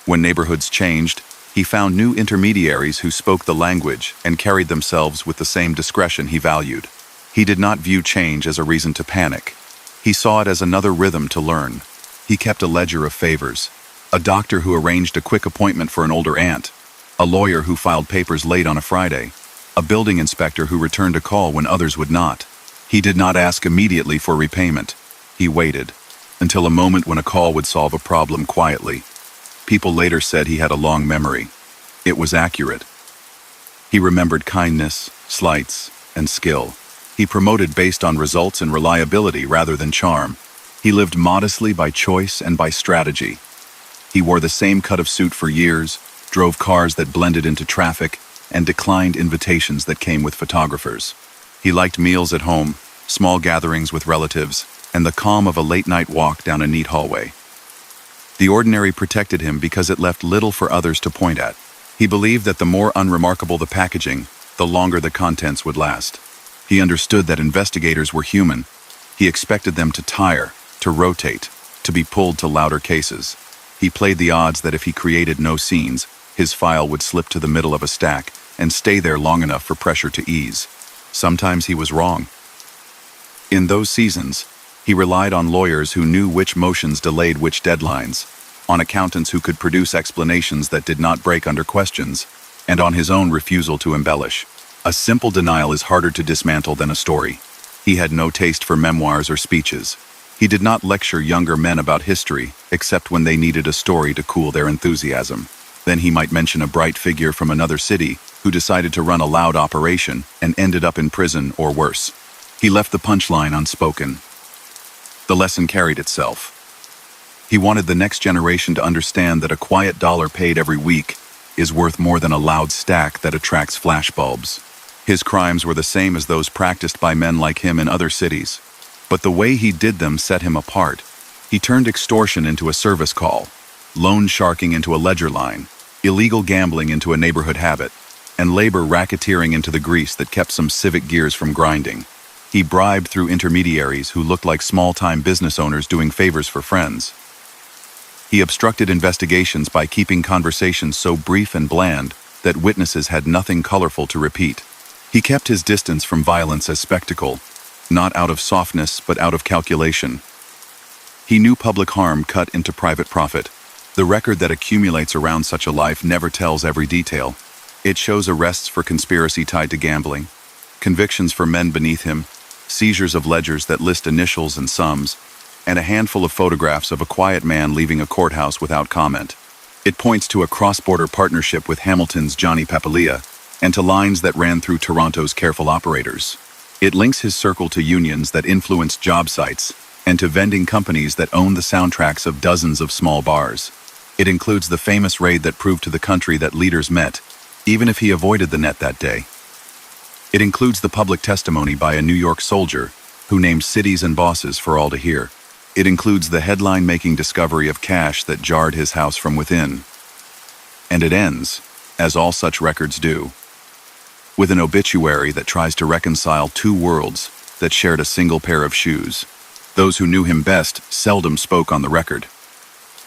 When neighborhoods changed, he found new intermediaries who spoke the language and carried themselves with the same discretion he valued. He did not view change as a reason to panic. He saw it as another rhythm to learn. He kept a ledger of favors. A doctor who arranged a quick appointment for an older aunt. a lawyer who filed papers late on a Friday, a building inspector who returned a call when others would not. He did not ask immediately for repayment. He waited, until a moment when a call would solve a problem quietly. People later said he had a long memory. It was accurate. He remembered kindness, slights, and skill. He promoted based on results and reliability rather than charm. He lived modestly by choice and by strategy. He wore the same cut of suit for years, drove cars that blended into traffic, and declined invitations that came with photographers. He liked meals at home, small gatherings with relatives, and the calm of a late-night walk down a neat hallway. The ordinary protected him because it left little for others to point at. He believed that the more unremarkable the packaging, the longer the contents would last. He understood that investigators were human. He expected them to tire, to rotate, to be pulled to louder cases. He played the odds that if he created no scenes, his file would slip to the middle of a stack and stay there long enough for pressure to ease. Sometimes he was wrong. In those seasons, he relied on lawyers who knew which motions delayed which deadlines, on accountants who could produce explanations that did not break under questions, and on his own refusal to embellish. A simple denial is harder to dismantle than a story. He had no taste for memoirs or speeches. He did not lecture younger men about history, except when they needed a story to cool their enthusiasm. Then he might mention a bright figure from another city who decided to run a loud operation and ended up in prison or worse. He left the punchline unspoken. The lesson carried itself. He wanted the next generation to understand that a quiet dollar paid every week is worth more than a loud stack that attracts flashbulbs. His crimes were the same as those practiced by men like him in other cities. But the way he did them set him apart. He turned extortion into a service call, loan sharking into a ledger line, illegal gambling into a neighborhood habit, and labor racketeering into the grease that kept some civic gears from grinding. He bribed through intermediaries who looked like small-time business owners doing favors for friends. He obstructed investigations by keeping conversations so brief and bland that witnesses had nothing colorful to repeat. He kept his distance from violence as spectacle, not out of softness but out of calculation. He knew public harm cut into private profit. The record that accumulates around such a life never tells every detail. It shows arrests for conspiracy tied to gambling, convictions for men beneath him, seizures of ledgers that list initials and sums, and a handful of photographs of a quiet man leaving a courthouse without comment. It points to a cross-border partnership with Hamilton's Johnny Papalia and to lines that ran through Toronto's careful operators. It links his circle to unions that influenced job sites and to vending companies that own the soundtracks of dozens of small bars. It includes the famous raid that proved to the country that leaders met, even if he avoided the net that day. It includes the public testimony by a New York soldier who named cities and bosses for all to hear. It includes the headline-making discovery of cash that jarred his house from within. And it ends, as all such records do, with an obituary that tries to reconcile two worlds that shared a single pair of shoes. Those who knew him best seldom spoke on the record.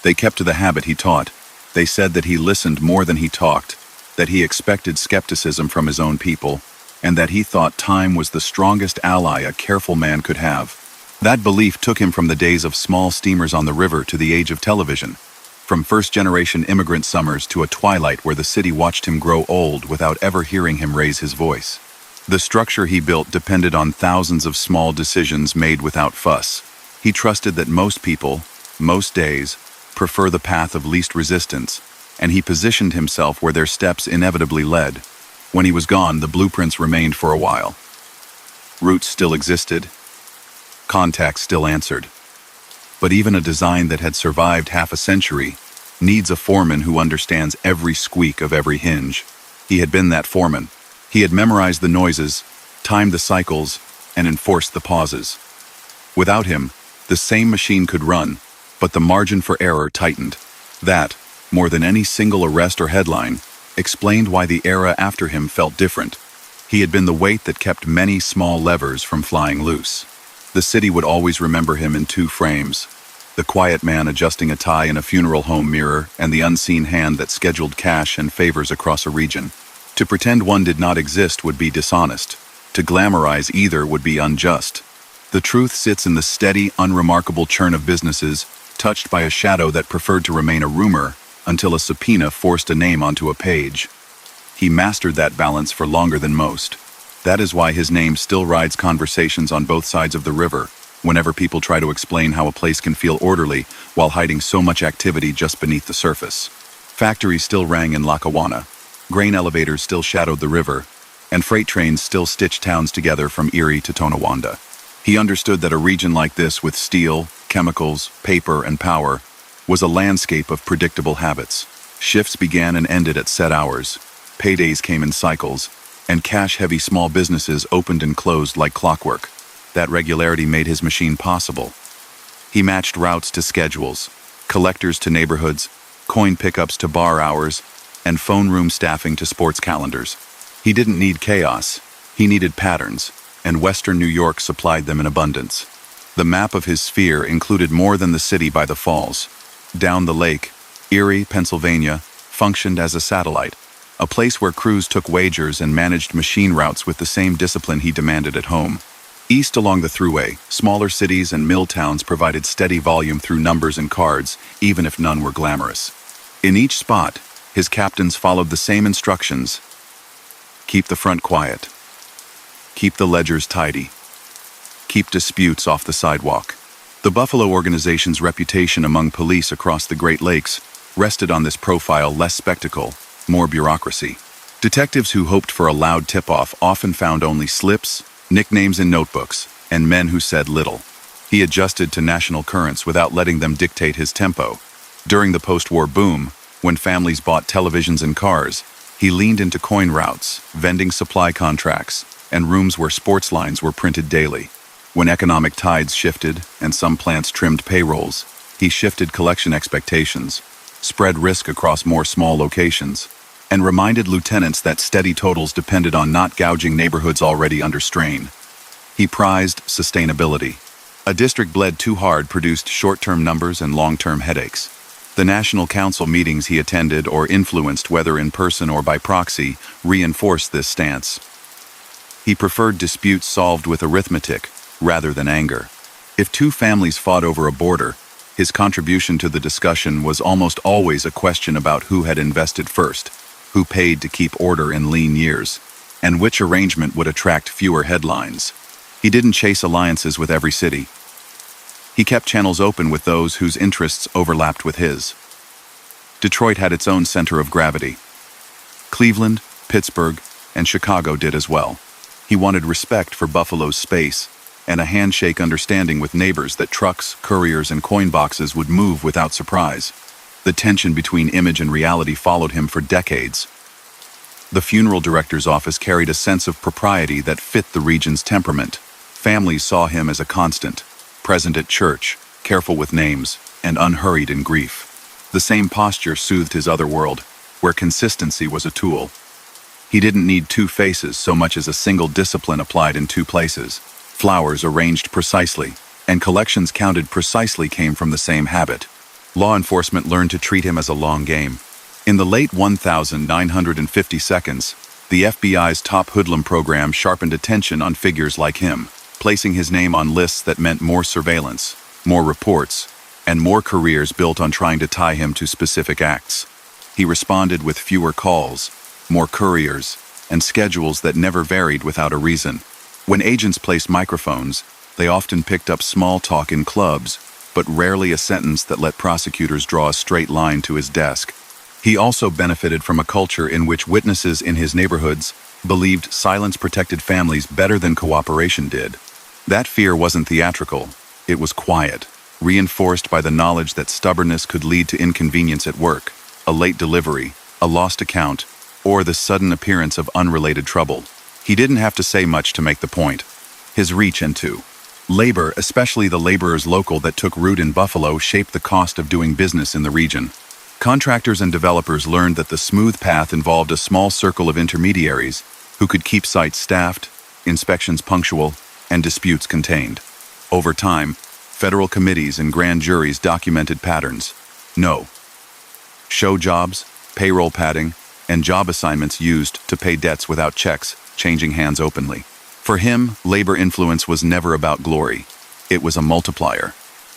They kept to the habit he taught. They said that he listened more than he talked, that he expected skepticism from his own people, and that he thought time was the strongest ally a careful man could have. That belief took him from the days of small steamers on the river to the age of television, from first-generation immigrant summers to a twilight where the city watched him grow old without ever hearing him raise his voice. The structure he built depended on thousands of small decisions made without fuss. He trusted that most people, most days, prefer the path of least resistance, and he positioned himself where their steps inevitably led. When he was gone, the blueprints remained for a while. Routes still existed. Contacts still answered. But even a design that had survived half a century needs a foreman who understands every squeak of every hinge. He had been that foreman. He had memorized the noises, timed the cycles, and enforced the pauses. Without him, the same machine could run, but the margin for error tightened. That, more than any single arrest or headline, explained why the era after him felt different. He had been the weight that kept many small levers from flying loose. The city would always remember him in two frames: the quiet man adjusting a tie in a funeral home mirror and the unseen hand that scheduled cash and favors across a region. To pretend one did not exist would be dishonest. To glamorize either would be unjust. The truth sits in the steady, unremarkable churn of businesses, touched by a shadow that preferred to remain a rumor until a subpoena forced a name onto a page. He mastered that balance for longer than most. That is why his name still rides conversations on both sides of the river, whenever people try to explain how a place can feel orderly while hiding so much activity just beneath the surface. Factories still rang in Lackawanna, grain elevators still shadowed the river, and freight trains still stitched towns together from Erie to Tonawanda. He understood that a region like this with steel, chemicals, paper, and power was a landscape of predictable habits. Shifts began and ended at set hours, paydays came in cycles, and cash-heavy small businesses opened and closed like clockwork. That regularity made his machine possible. He matched routes to schedules, collectors to neighborhoods, coin pickups to bar hours, and phone room staffing to sports calendars. He didn't need chaos, he needed patterns, and Western New York supplied them in abundance. The map of his sphere included more than the city by the falls. Down the lake, Erie, Pennsylvania, functioned as a satellite, a place where crews took wagers and managed machine routes with the same discipline he demanded at home. East along the thruway, smaller cities and mill towns provided steady volume through numbers and cards, even if none were glamorous. In each spot, his captains followed the same instructions. Keep the front quiet. Keep the ledgers tidy. Keep disputes off the sidewalk. The Buffalo organization's reputation among police across the Great Lakes rested on this profile: less spectacle, more bureaucracy. Detectives who hoped for a loud tip-off often found only slips, nicknames in notebooks, and men who said little. He adjusted to national currents without letting them dictate his tempo. During the post-war boom, when families bought televisions and cars, he leaned into coin routes, vending supply contracts, and rooms where sports lines were printed daily. When economic tides shifted and some plants trimmed payrolls, he shifted collection expectations, spread risk across more small locations, and reminded lieutenants that steady totals depended on not gouging neighborhoods already under strain. He prized sustainability. A district bled too hard produced short-term numbers and long-term headaches. The national council meetings he attended or influenced, whether in person or by proxy, reinforced this stance. He preferred disputes solved with arithmetic rather than anger. If two families fought over a border, his contribution to the discussion was almost always a question about who had invested first, who paid to keep order in lean years, and which arrangement would attract fewer headlines. He didn't chase alliances with every city. He kept channels open with those whose interests overlapped with his. Detroit had its own center of gravity. Cleveland, Pittsburgh, and Chicago did as well. He wanted respect for Buffalo's space, and a handshake understanding with neighbors that trucks, couriers, and coin boxes would move without surprise. The tension between image and reality followed him for decades. The funeral director's office carried a sense of propriety that fit the region's temperament. Families saw him as a constant, present at church, careful with names, and unhurried in grief. The same posture soothed his other world, where consistency was a tool. He didn't need two faces so much as a single discipline applied in two places. Flowers arranged precisely, and collections counted precisely came from the same habit. Law enforcement learned to treat him as a long game. In the late 1950 seconds, the FBI's top hoodlum program sharpened attention on figures like him, placing his name on lists that meant more surveillance, more reports, and more careers built on trying to tie him to specific acts. He responded with fewer calls, more couriers, and schedules that never varied without a reason. When agents placed microphones, they often picked up small talk in clubs, but rarely a sentence that let prosecutors draw a straight line to his desk. He also benefited from a culture in which witnesses in his neighborhoods believed silence protected families better than cooperation did. That fear wasn't theatrical, it was quiet, reinforced by the knowledge that stubbornness could lead to inconvenience at work, a late delivery, a lost account, or the sudden appearance of unrelated trouble. He didn't have to say much to make the point. His reach into labor, especially the laborers local that took root in Buffalo, shaped the cost of doing business in the region. Contractors and developers learned that the smooth path involved a small circle of intermediaries who could keep sites staffed, inspections punctual, and disputes contained. Over time, federal committees and grand juries documented patterns. No show jobs, payroll padding, and job assignments used to pay debts without checks changing hands openly. For him, labor influence was never about glory. It was a multiplier.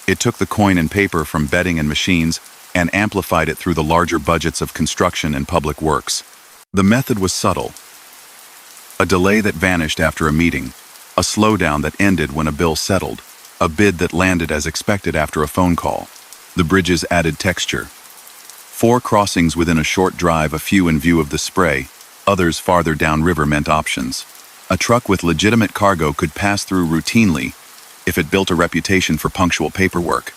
It took the coin and paper from betting and machines and amplified it through the larger budgets of construction and public works. The method was subtle. A delay that vanished after a meeting, a slowdown that ended when a bill settled, a bid that landed as expected after a phone call. The bridges added texture. 4 crossings within a short drive, a few in view of the spray, others farther downriver meant options. A truck with legitimate cargo could pass through routinely if it built a reputation for punctual paperwork.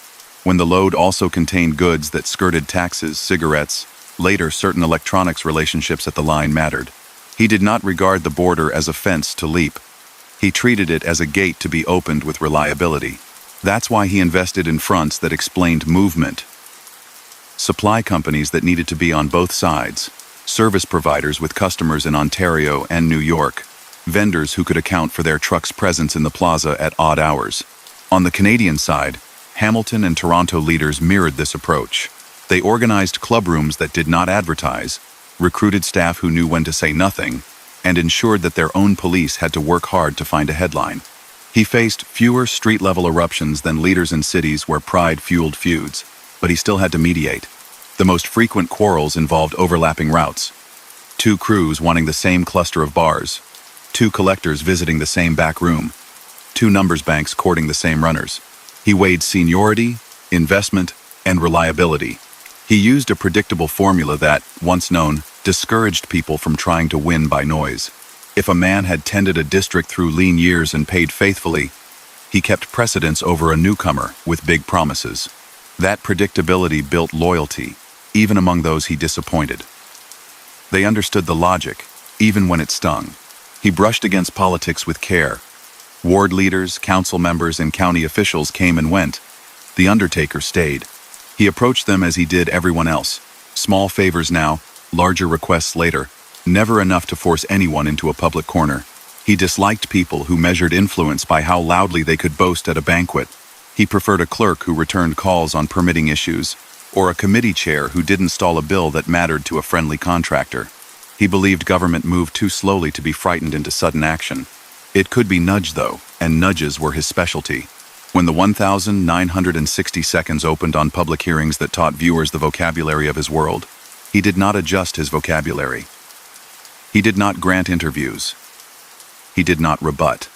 When the load also contained goods that skirted taxes, cigarettes, later certain electronics relationships at the line mattered. He did not regard the border as a fence to leap. He treated it as a gate to be opened with reliability. That's why he invested in fronts that explained movement. Supply companies that needed to be on both sides, service providers with customers in Ontario and New York, vendors who could account for their trucks' presence in the plaza at odd hours. On the Canadian side, Hamilton and Toronto leaders mirrored this approach. They organized clubrooms that did not advertise, recruited staff who knew when to say nothing, and ensured that their own police had to work hard to find a headline. He faced fewer street-level eruptions than leaders in cities where pride fueled feuds, but he still had to mediate. The most frequent quarrels involved overlapping routes. 2 crews wanting the same cluster of bars, 2 collectors visiting the same back room, 2 numbers banks courting the same runners. He weighed seniority, investment, and reliability. He used a predictable formula that, once known, discouraged people from trying to win by noise. If a man had tended a district through lean years and paid faithfully, he kept precedence over a newcomer with big promises. That predictability built loyalty, even among those he disappointed. They understood the logic, even when it stung. He brushed against politics with care. Ward leaders, council members, and county officials came and went. The undertaker stayed. He approached them as he did everyone else. Small favors now, larger requests later, never enough to force anyone into a public corner. He disliked people who measured influence by how loudly they could boast at a banquet. He preferred a clerk who returned calls on permitting issues, or a committee chair who didn't stall a bill that mattered to a friendly contractor. He believed government moved too slowly to be frightened into sudden action. It could be nudged, though, and nudges were his specialty. When the 1,960 seconds opened on public hearings that taught viewers the vocabulary of his world, he did not adjust his vocabulary. He did not grant interviews. He did not rebut.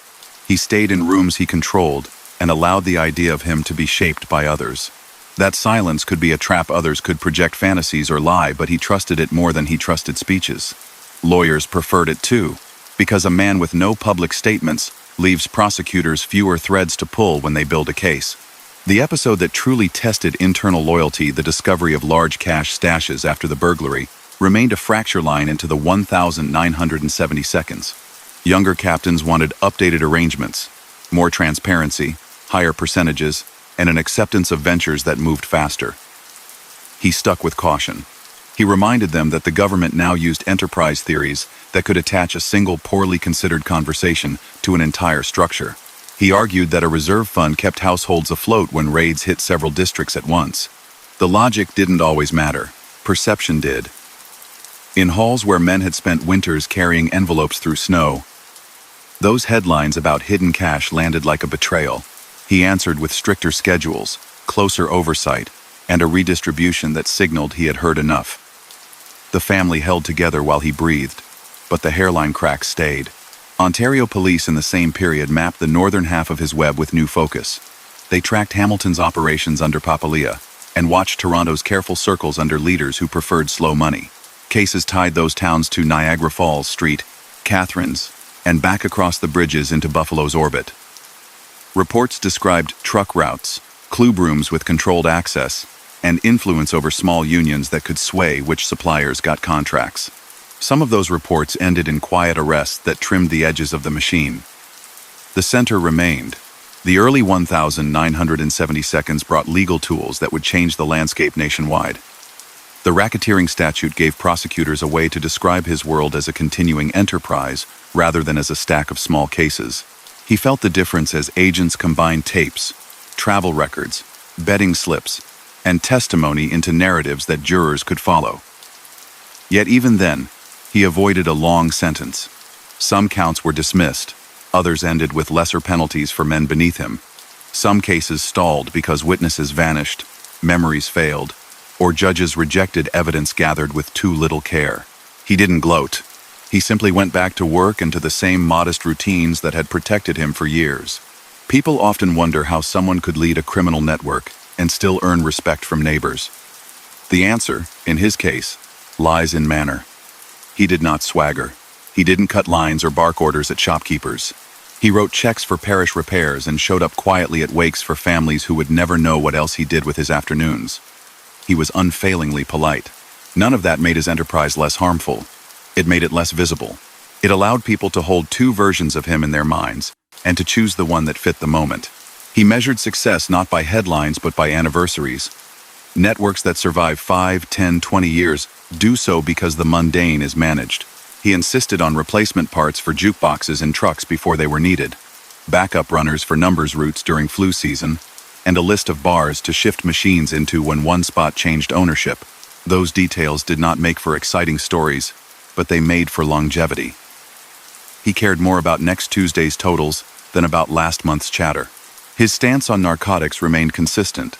He stayed in rooms he controlled and allowed the idea of him to be shaped by others. That silence could be a trap. Others could project fantasies or lie, but he trusted it more than he trusted speeches. Lawyers preferred it too, because a man with no public statements leaves prosecutors fewer threads to pull when they build a case. The episode that truly tested internal loyalty, the discovery of large cash stashes after the burglary, remained a fracture line into the 1,970 seconds. Younger captains wanted updated arrangements, more transparency, higher percentages, and an acceptance of ventures that moved faster. He stuck with caution. He reminded them that the government now used enterprise theories that could attach a single poorly considered conversation to an entire structure. He argued that a reserve fund kept households afloat when raids hit several districts at once. The logic didn't always matter. Perception did. In halls where men had spent winters carrying envelopes through snow, those headlines about hidden cash landed like a betrayal. He answered with stricter schedules, closer oversight, and a redistribution that signaled he had heard enough. The family held together while he breathed, but the hairline cracks stayed. Ontario police in the same period mapped the northern half of his web with new focus. They tracked Hamilton's operations under Papalia and watched Toronto's careful circles under leaders who preferred slow money. Cases tied those towns to Niagara Falls Street, Catherine's, and back across the bridges into Buffalo's orbit. Reports described truck routes, club rooms with controlled access, and influence over small unions that could sway which suppliers got contracts. Some of those reports ended in quiet arrests that trimmed the edges of the machine. The center remained. The early 1,970 seconds brought legal tools that would change the landscape nationwide. The racketeering statute gave prosecutors a way to describe his world as a continuing enterprise rather than as a stack of small cases. He felt the difference as agents combined tapes, travel records, betting slips, and testimony into narratives that jurors could follow. Yet even then, he avoided a long sentence. Some counts were dismissed, others ended with lesser penalties for men beneath him. Some cases stalled because witnesses vanished, memories failed, or judges rejected evidence gathered with too little care. He didn't gloat. He simply went back to work and to the same modest routines that had protected him for years. People often wonder how someone could lead a criminal network and still earn respect from neighbors. The answer, in his case, lies in manner. He did not swagger. He didn't cut lines or bark orders at shopkeepers. He wrote checks for parish repairs and showed up quietly at wakes for families who would never know what else he did with his afternoons. He was unfailingly polite. None of that made his enterprise less harmful. It made it less visible. It allowed people to hold two versions of him in their minds and to choose the one that fit the moment. He measured success not by headlines but by anniversaries. Networks that survive 5, 10, 20 years do so because the mundane is managed. He insisted on replacement parts for jukeboxes and trucks before they were needed, backup runners for numbers routes during flu season, and a list of bars to shift machines into when one spot changed ownership. Those details did not make for exciting stories, but they made for longevity. He cared more about next Tuesday's totals than about last month's chatter. His stance on narcotics remained consistent.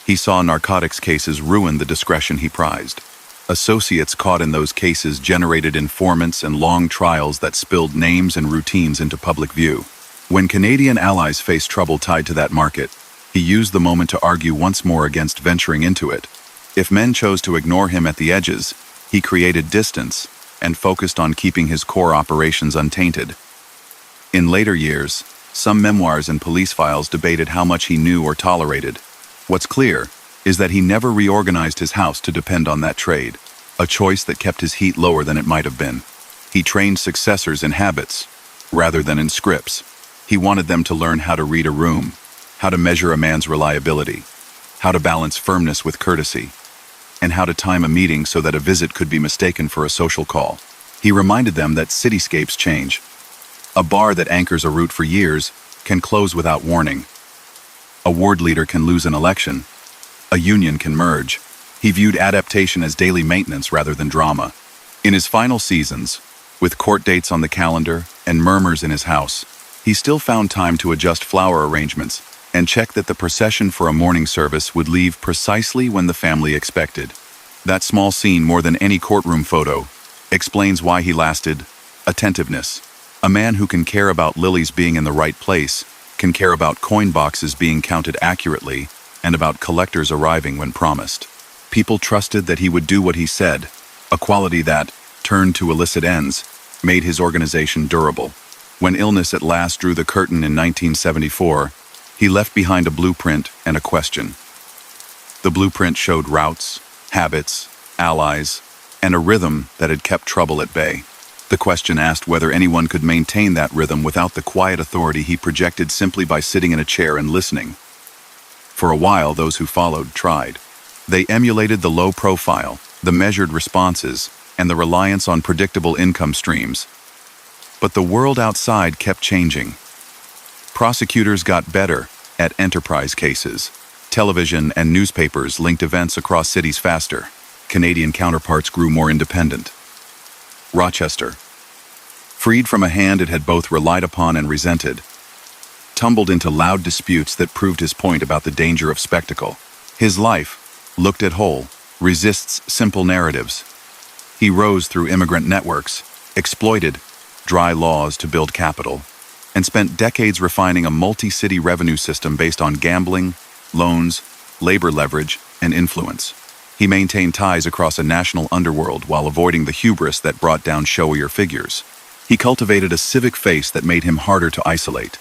He saw narcotics cases ruin the discretion he prized. Associates caught in those cases generated informants and long trials that spilled names and routines into public view. When Canadian allies faced trouble tied to that market, he used the moment to argue once more against venturing into it. If men chose to ignore him at the edges, he created distance and focused on keeping his core operations untainted. In later years, some memoirs and police files debated how much he knew or tolerated. What's clear is that he never reorganized his house to depend on that trade, a choice that kept his heat lower than it might have been. He trained successors in habits, rather than in scripts. He wanted them to learn how to read a room, how to measure a man's reliability, how to balance firmness with courtesy, and how to time a meeting so that a visit could be mistaken for a social call. He reminded them that cityscapes change. A bar that anchors a route for years can close without warning. A ward leader can lose an election. A union can merge. He viewed adaptation as daily maintenance rather than drama. In his final seasons, with court dates on the calendar and murmurs in his house, he still found time to adjust flower arrangements and check that the procession for a morning service would leave precisely when the family expected. That small scene, more than any courtroom photo, explains why he lasted. Attentiveness. A man who can care about lilies being in the right place, can care about coin boxes being counted accurately, and about collectors arriving when promised. People trusted that he would do what he said, a quality that, turned to illicit ends, made his organization durable. When illness at last drew the curtain in 1974, he left behind a blueprint and a question. The blueprint showed routes, habits, allies, and a rhythm that had kept trouble at bay. The question asked whether anyone could maintain that rhythm without the quiet authority he projected simply by sitting in a chair and listening. For a while, those who followed tried. They emulated the low profile, the measured responses, and the reliance on predictable income streams. But the world outside kept changing. Prosecutors got better at enterprise cases. Television and newspapers linked events across cities faster. Canadian counterparts grew more independent. Rochester, freed from a hand it had both relied upon and resented, tumbled into loud disputes that proved his point about the danger of spectacle. His life, looked at whole, resists simple narratives. He rose through immigrant networks, exploited dry laws to build capital, and spent decades refining a multi-city revenue system based on gambling, loans, labor leverage, and influence. He maintained ties across a national underworld while avoiding the hubris that brought down showier figures. He cultivated a civic face that made him harder to isolate.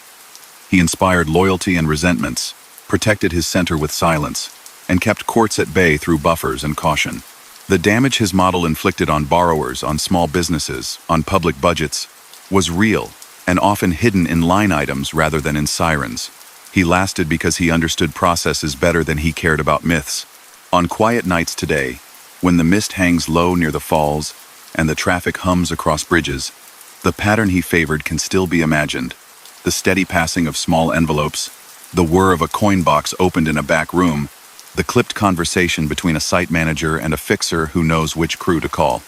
He inspired loyalty and resentments, protected his center with silence, and kept courts at bay through buffers and caution. The damage his model inflicted on borrowers, on small businesses, on public budgets, was real and often hidden in line items rather than in sirens. He lasted because he understood processes better than he cared about myths. On quiet nights today, when the mist hangs low near the falls and the traffic hums across bridges, the pattern he favored can still be imagined. The steady passing of small envelopes, the whir of a coin box opened in a back room, the clipped conversation between a site manager and a fixer who knows which crew to call.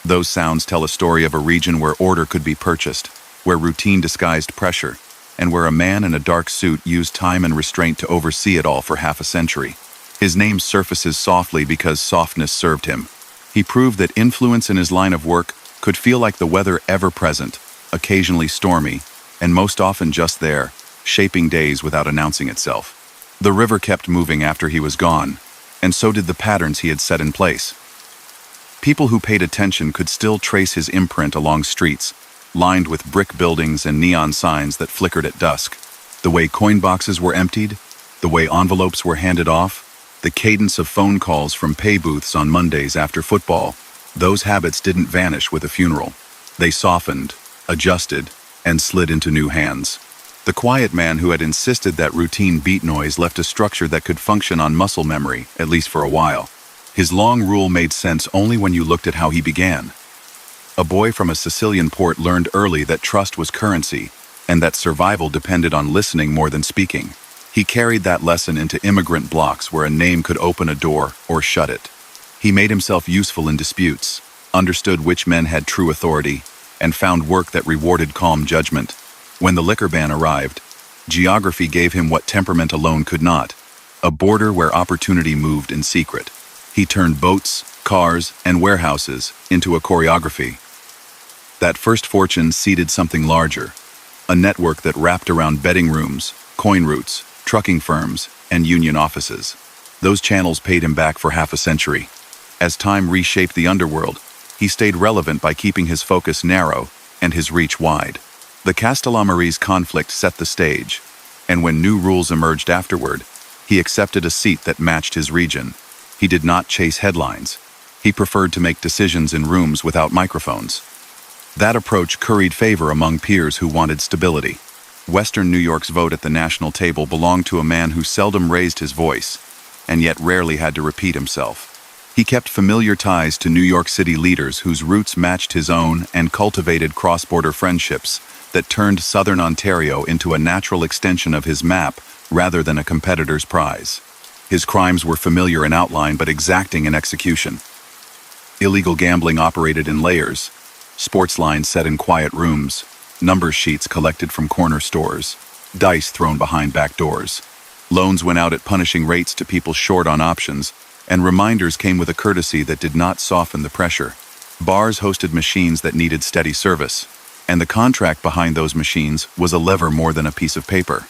Those sounds tell a story of a region where order could be purchased, where routine disguised pressure, and where a man in a dark suit used time and restraint to oversee it all for half a century. His name surfaces softly because softness served him. He proved that influence in his line of work could feel like the weather ever present, occasionally stormy, and most often just there, shaping days without announcing itself. The river kept moving after he was gone, and so did the patterns he had set in place. People who paid attention could still trace his imprint along streets, lined with brick buildings and neon signs that flickered at dusk. The way coin boxes were emptied, the way envelopes were handed off, the cadence of phone calls from pay booths on Mondays after football, those habits didn't vanish with a funeral. They softened, adjusted, and slid into new hands. The quiet man who had insisted that routine beat noise left a structure that could function on muscle memory, at least for a while. His long rule made sense only when you looked at how he began. A boy from a Sicilian port learned early that trust was currency, and that survival depended on listening more than speaking. He carried that lesson into immigrant blocks where a name could open a door or shut it. He made himself useful in disputes, understood which men had true authority, and found work that rewarded calm judgment. When the liquor ban arrived, geography gave him what temperament alone could not, a border where opportunity moved in secret. He turned boats, cars, and warehouses into a choreography. That first fortune seeded something larger, a network that wrapped around betting rooms, coin routes, trucking firms, and union offices. Those channels paid him back for half a century. As time reshaped the underworld, he stayed relevant by keeping his focus narrow and his reach wide. The Castellammare's conflict set the stage, and when new rules emerged afterward, he accepted a seat that matched his region. He did not chase headlines. He preferred to make decisions in rooms without microphones. That approach curried favor among peers who wanted stability. Western New York's vote at the national table belonged to a man who seldom raised his voice, and yet rarely had to repeat himself. He kept familiar ties to New York City leaders whose roots matched his own and cultivated cross-border friendships that turned Southern Ontario into a natural extension of his map rather than a competitor's prize. His crimes were familiar in outline but exacting in execution. Illegal gambling operated in layers, sports lines set in quiet rooms, number sheets collected from corner stores, dice thrown behind back doors. Loans went out at punishing rates to people short on options, and reminders came with a courtesy that did not soften the pressure. Bars hosted machines that needed steady service, and the contract behind those machines was a lever more than a piece of paper.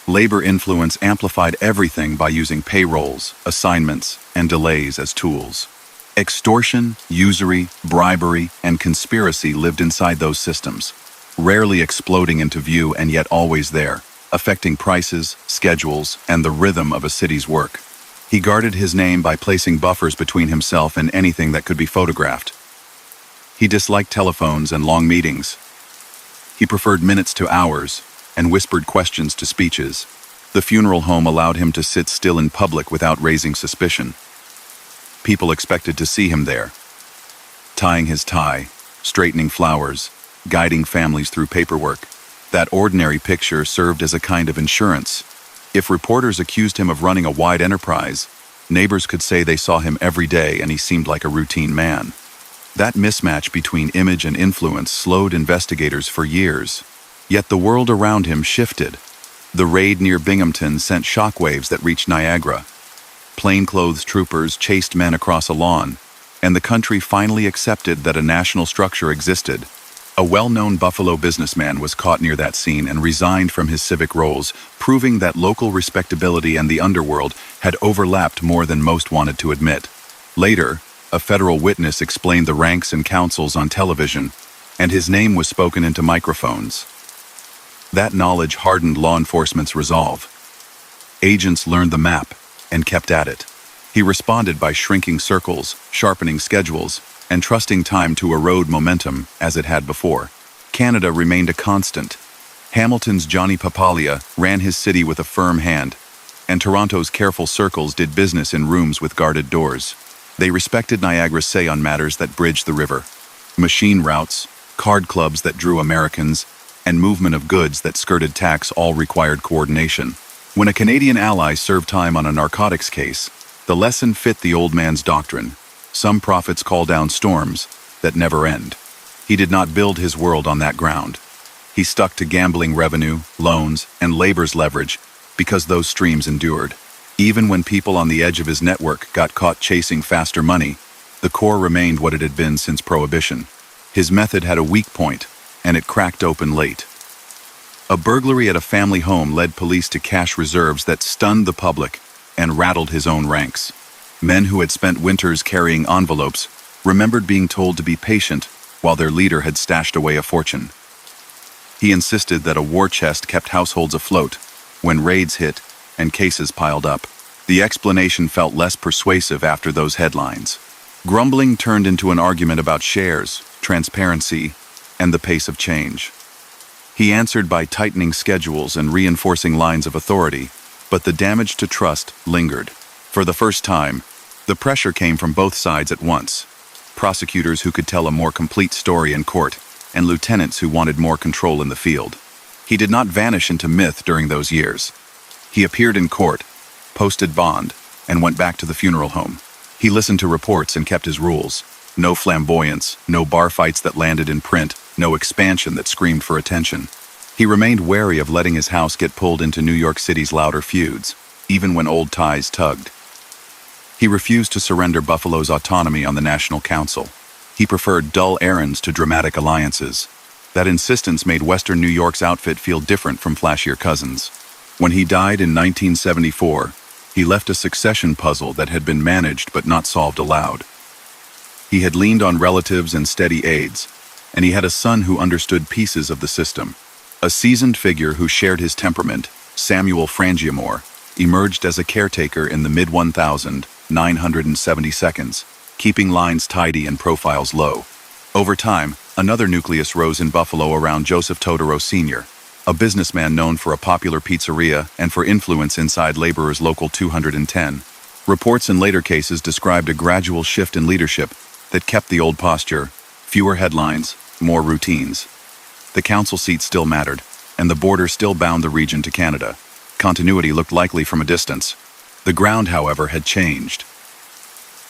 Labor influence amplified everything by using payrolls, assignments, and delays as tools. Extortion, usury, bribery, and conspiracy lived inside those systems, rarely exploding into view and yet always there, affecting prices, schedules, and the rhythm of a city's work. He guarded his name by placing buffers between himself and anything that could be photographed. He disliked telephones and long meetings. He preferred minutes to hours and whispered questions to speeches. The funeral home allowed him to sit still in public without raising suspicion. People expected to see him there, tying his tie, straightening flowers, guiding families through paperwork. That ordinary picture served as a kind of insurance. If reporters accused him of running a wide enterprise, neighbors could say they saw him every day and he seemed like a routine man. That mismatch between image and influence slowed investigators for years. Yet the world around him shifted. The raid near Binghamton sent shockwaves that reached Niagara. Plainclothes troopers chased men across a lawn, and the country finally accepted that a national structure existed. A well-known Buffalo businessman was caught near that scene and resigned from his civic roles, proving that local respectability and the underworld had overlapped more than most wanted to admit. Later, a federal witness explained the ranks and councils on television, and his name was spoken into microphones. That knowledge hardened law enforcement's resolve. Agents learned the map and kept at it. He responded by shrinking circles, sharpening schedules, and trusting time to erode momentum as it had before. Canada remained a constant. Hamilton's Johnny Papalia ran his city with a firm hand, and Toronto's careful circles did business in rooms with guarded doors. They respected Niagara's say on matters that bridged the river. Machine routes, card clubs that drew Americans, and movement of goods that skirted tax all required coordination. When a Canadian ally served time on a narcotics case, the lesson fit the old man's doctrine. Some prophets call down storms that never end. He did not build his world on that ground. He stuck to gambling revenue, loans, and labor's leverage because those streams endured. Even when people on the edge of his network got caught chasing faster money, The core remained what it had been since Prohibition. His method had a weak point, and it cracked open late. A burglary at a family home led police to cash reserves that stunned the public and rattled his own ranks. Men who had spent winters carrying envelopes remembered being told to be patient while their leader had stashed away a fortune. He insisted that a war chest kept households afloat when raids hit and cases piled up. The explanation felt less persuasive after those headlines. Grumbling turned into an argument about shares, transparency, and the pace of change. He answered by tightening schedules and reinforcing lines of authority, but the damage to trust lingered. For the first time, the pressure came from both sides at once. Prosecutors who could tell a more complete story in court, and lieutenants who wanted more control in the field. He did not vanish into myth during those years. He appeared in court, posted bond, and went back to the funeral home. He listened to reports and kept his rules. No flamboyance, no bar fights that landed in print, no expansion that screamed for attention. He remained wary of letting his house get pulled into New York City's louder feuds, even when old ties tugged. He refused to surrender Buffalo's autonomy on the National Council. He preferred dull errands to dramatic alliances. That insistence made Western New York's outfit feel different from flashier cousins. When he died in 1974, he left a succession puzzle that had been managed but not solved aloud. He had leaned on relatives and steady aides, and he had a son who understood pieces of the system. A seasoned figure who shared his temperament, Samuel Frangiamore, emerged as a caretaker in the mid-1970s, keeping lines tidy and profiles low. Over time, another nucleus rose in Buffalo around Joseph Todaro Sr., a businessman known for a popular pizzeria and for influence inside Laborers Local 210. Reports in later cases described a gradual shift in leadership that kept the old posture, fewer headlines, more routines. The council seat still mattered, and the border still bound the region to Canada. Continuity looked likely from a distance. The ground, however, had changed.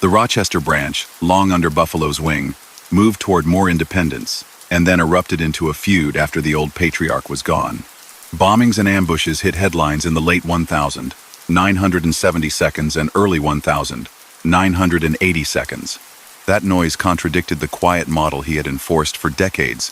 The Rochester branch, long under Buffalo's wing, moved toward more independence, and then erupted into a feud after the old patriarch was gone. Bombings and ambushes hit headlines in the late 1970s and early 1980s. That noise contradicted the quiet model he had enforced for decades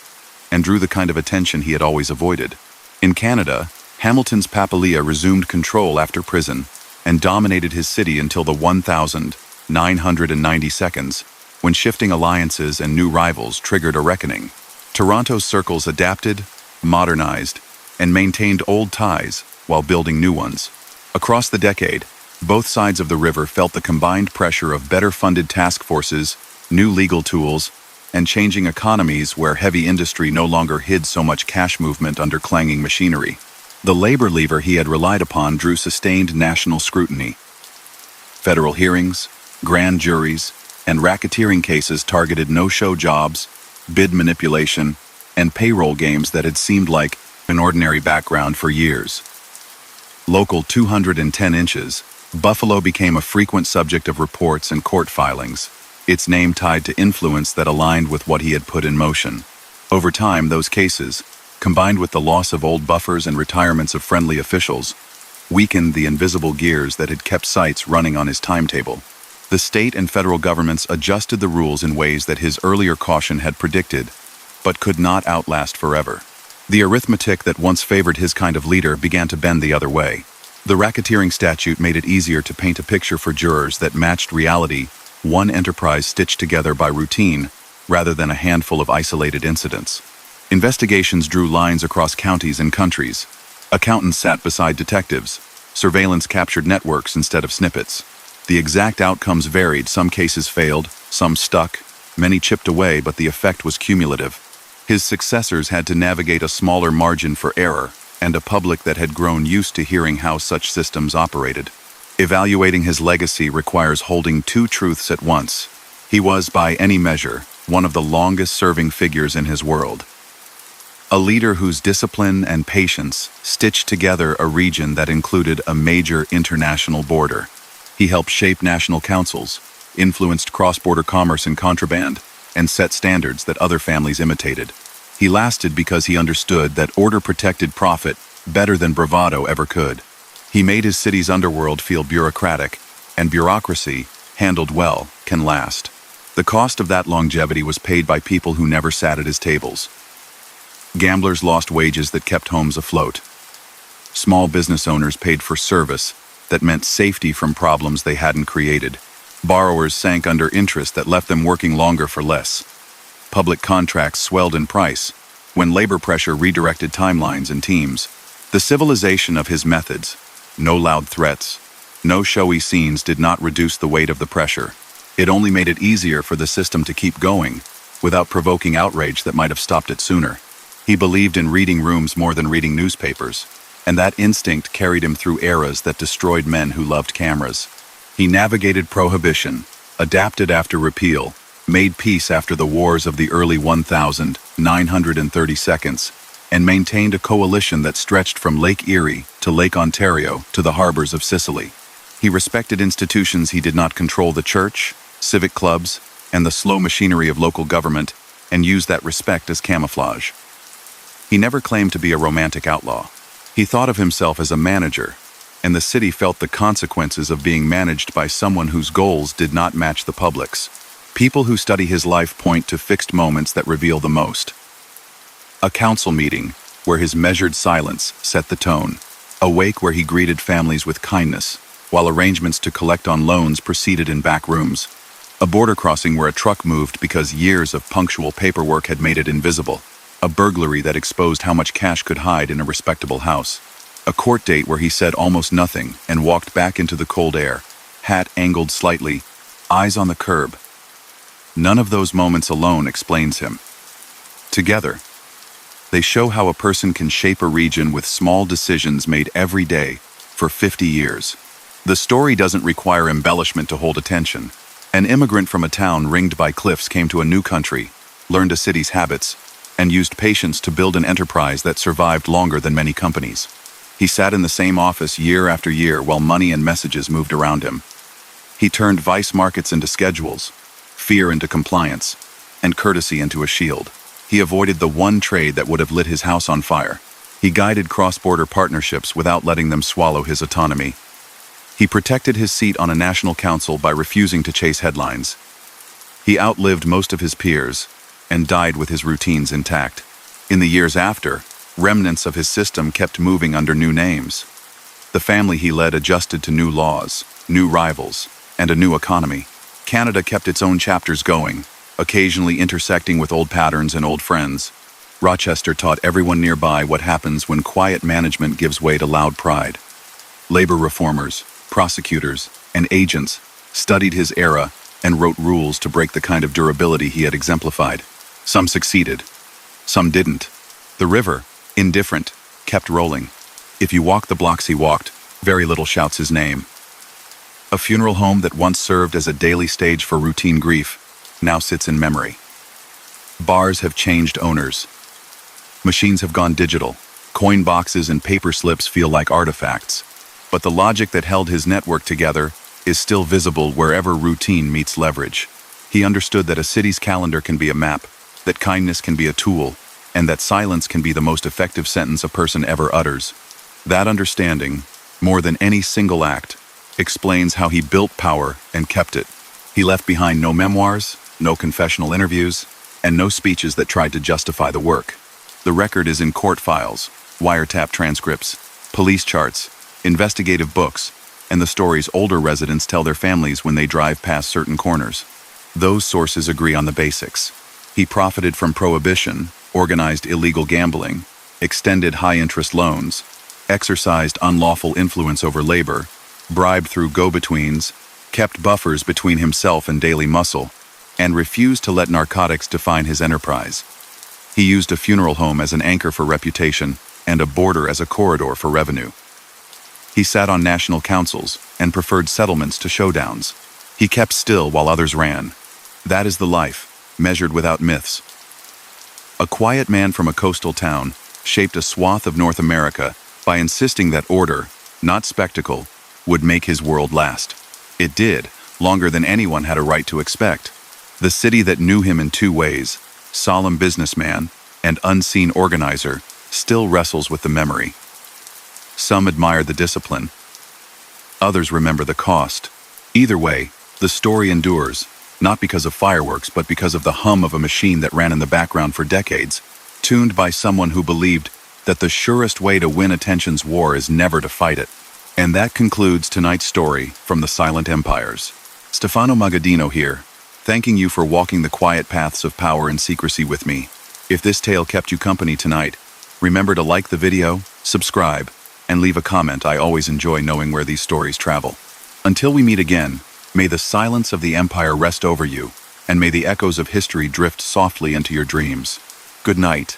and drew the kind of attention he had always avoided. In Canada, Hamilton's Papalia resumed control after prison and dominated his city until the 1990s, when shifting alliances and new rivals triggered a reckoning. Toronto's circles adapted, modernized, and maintained old ties while building new ones. Across the decade, both sides of the river felt the combined pressure of better-funded task forces, new legal tools, and changing economies where heavy industry no longer hid so much cash movement under clanging machinery. The labor lever he had relied upon drew sustained national scrutiny. Federal hearings, grand juries, and racketeering cases targeted no-show jobs, bid manipulation, and payroll games that had seemed like an ordinary background for years. Local 210 inches, Buffalo became a frequent subject of reports and court filings, its name tied to influence that aligned with what he had put in motion. Over time, those cases, combined with the loss of old buffers and retirements of friendly officials, weakened the invisible gears that had kept sites running on his timetable. The state and federal governments adjusted the rules in ways that his earlier caution had predicted, but could not outlast forever. The arithmetic that once favored his kind of leader began to bend the other way. The racketeering statute made it easier to paint a picture for jurors that matched reality, one enterprise stitched together by routine, rather than a handful of isolated incidents. Investigations drew lines across counties and countries. Accountants sat beside detectives. Surveillance captured networks instead of snippets. The exact outcomes varied. Some cases failed, some stuck, many chipped away, but the effect was cumulative. His successors had to navigate a smaller margin for error, and a public that had grown used to hearing how such systems operated. Evaluating his legacy requires holding two truths at once. He was, by any measure, one of the longest-serving figures in his world. A leader whose discipline and patience stitched together a region that included a major international border. He helped shape national councils, influenced cross-border commerce and contraband, and set standards that other families imitated. He lasted because he understood that order protected profit better than bravado ever could. He made his city's underworld feel bureaucratic, and bureaucracy, handled well, can last. The cost of that longevity was paid by people who never sat at his tables. Gamblers lost wages that kept homes afloat. Small business owners paid for service that meant safety from problems they hadn't created. Borrowers sank under interest that left them working longer for less. Public contracts swelled in price when labor pressure redirected timelines and teams. The civilization of his methods, no loud threats, no showy scenes, did not reduce the weight of the pressure. It only made it easier for the system to keep going without provoking outrage that might have stopped it sooner. He believed in reading rooms more than reading newspapers, and that instinct carried him through eras that destroyed men who loved cameras. He navigated prohibition, adapted after repeal, made peace after the wars of the early 1932, and maintained a coalition that stretched from Lake Erie to Lake Ontario to the harbors of Sicily. He respected institutions he did not control: the church, civic clubs, and the slow machinery of local government, and used that respect as camouflage. He never claimed to be a romantic outlaw. He thought of himself as a manager, and the city felt the consequences of being managed by someone whose goals did not match the public's. People who study his life point to fixed moments that reveal the most. A council meeting, where his measured silence set the tone. A wake where he greeted families with kindness, while arrangements to collect on loans proceeded in back rooms. A border crossing where a truck moved because years of punctual paperwork had made it invisible. A burglary that exposed how much cash could hide in a respectable house. A court date where he said almost nothing and walked back into the cold air, hat angled slightly, eyes on the curb. None of those moments alone explains him. Together, they show how a person can shape a region with small decisions made every day for 50 years. The story doesn't require embellishment to hold attention. An immigrant from a town ringed by cliffs came to a new country, learned a city's habits, and used patience to build an enterprise that survived longer than many companies. He sat in the same office year after year while money and messages moved around him. He turned vice markets into schedules, fear into compliance, and courtesy into a shield. He avoided the one trade that would have lit his house on fire. He guided cross-border partnerships without letting them swallow his autonomy. He protected his seat on a national council by refusing to chase headlines. He outlived most of his peers and died with his routines intact. In the years after, remnants of his system kept moving under new names. The family he led adjusted to new laws, new rivals, and a new economy. Canada kept its own chapters going, occasionally intersecting with old patterns and old friends. Rochester taught everyone nearby what happens when quiet management gives way to loud pride. Labor reformers, prosecutors, and agents studied his era and wrote rules to break the kind of durability he had exemplified. Some succeeded, some didn't. The river, indifferent, kept rolling. If you walk the blocks he walked, very little shouts his name. A funeral home that once served as a daily stage for routine grief now sits in memory. Bars have changed owners. Machines have gone digital. Coin boxes and paper slips feel like artifacts. But the logic that held his network together is still visible wherever routine meets leverage. He understood that a city's calendar can be a map, that kindness can be a tool, and that silence can be the most effective sentence a person ever utters. That understanding, more than any single act, explains how he built power and kept it. He left behind no memoirs, no confessional interviews, and no speeches that tried to justify the work. The record is in court files, wiretap transcripts, police charts, investigative books, and the stories older residents tell their families when they drive past certain corners. Those sources agree on the basics. He profited from prohibition, organized illegal gambling, extended high-interest loans, exercised unlawful influence over labor, bribed through go-betweens, kept buffers between himself and daily muscle, and refused to let narcotics define his enterprise. He used a funeral home as an anchor for reputation and a border as a corridor for revenue. He sat on national councils and preferred settlements to showdowns. He kept still while others ran. That is the life, measured without myths. A quiet man from a coastal town shaped a swath of North America by insisting that order, not spectacle, would make his world last. It did, longer than anyone had a right to expect. The city that knew him in two ways, solemn businessman and unseen organizer, still wrestles with the memory. Some admire the discipline. Others remember the cost. Either way, the story endures, not because of fireworks, but because of the hum of a machine that ran in the background for decades, tuned by someone who believed that the surest way to win attention's war is never to fight it. And that concludes tonight's story from the Silent Empires. Stefano Magaddino here, thanking you for walking the quiet paths of power and secrecy with me. If this tale kept you company tonight, remember to like the video, subscribe, and leave a comment. I always enjoy knowing where these stories travel. Until we meet again, may the silence of the Empire rest over you, and may the echoes of history drift softly into your dreams. Good night.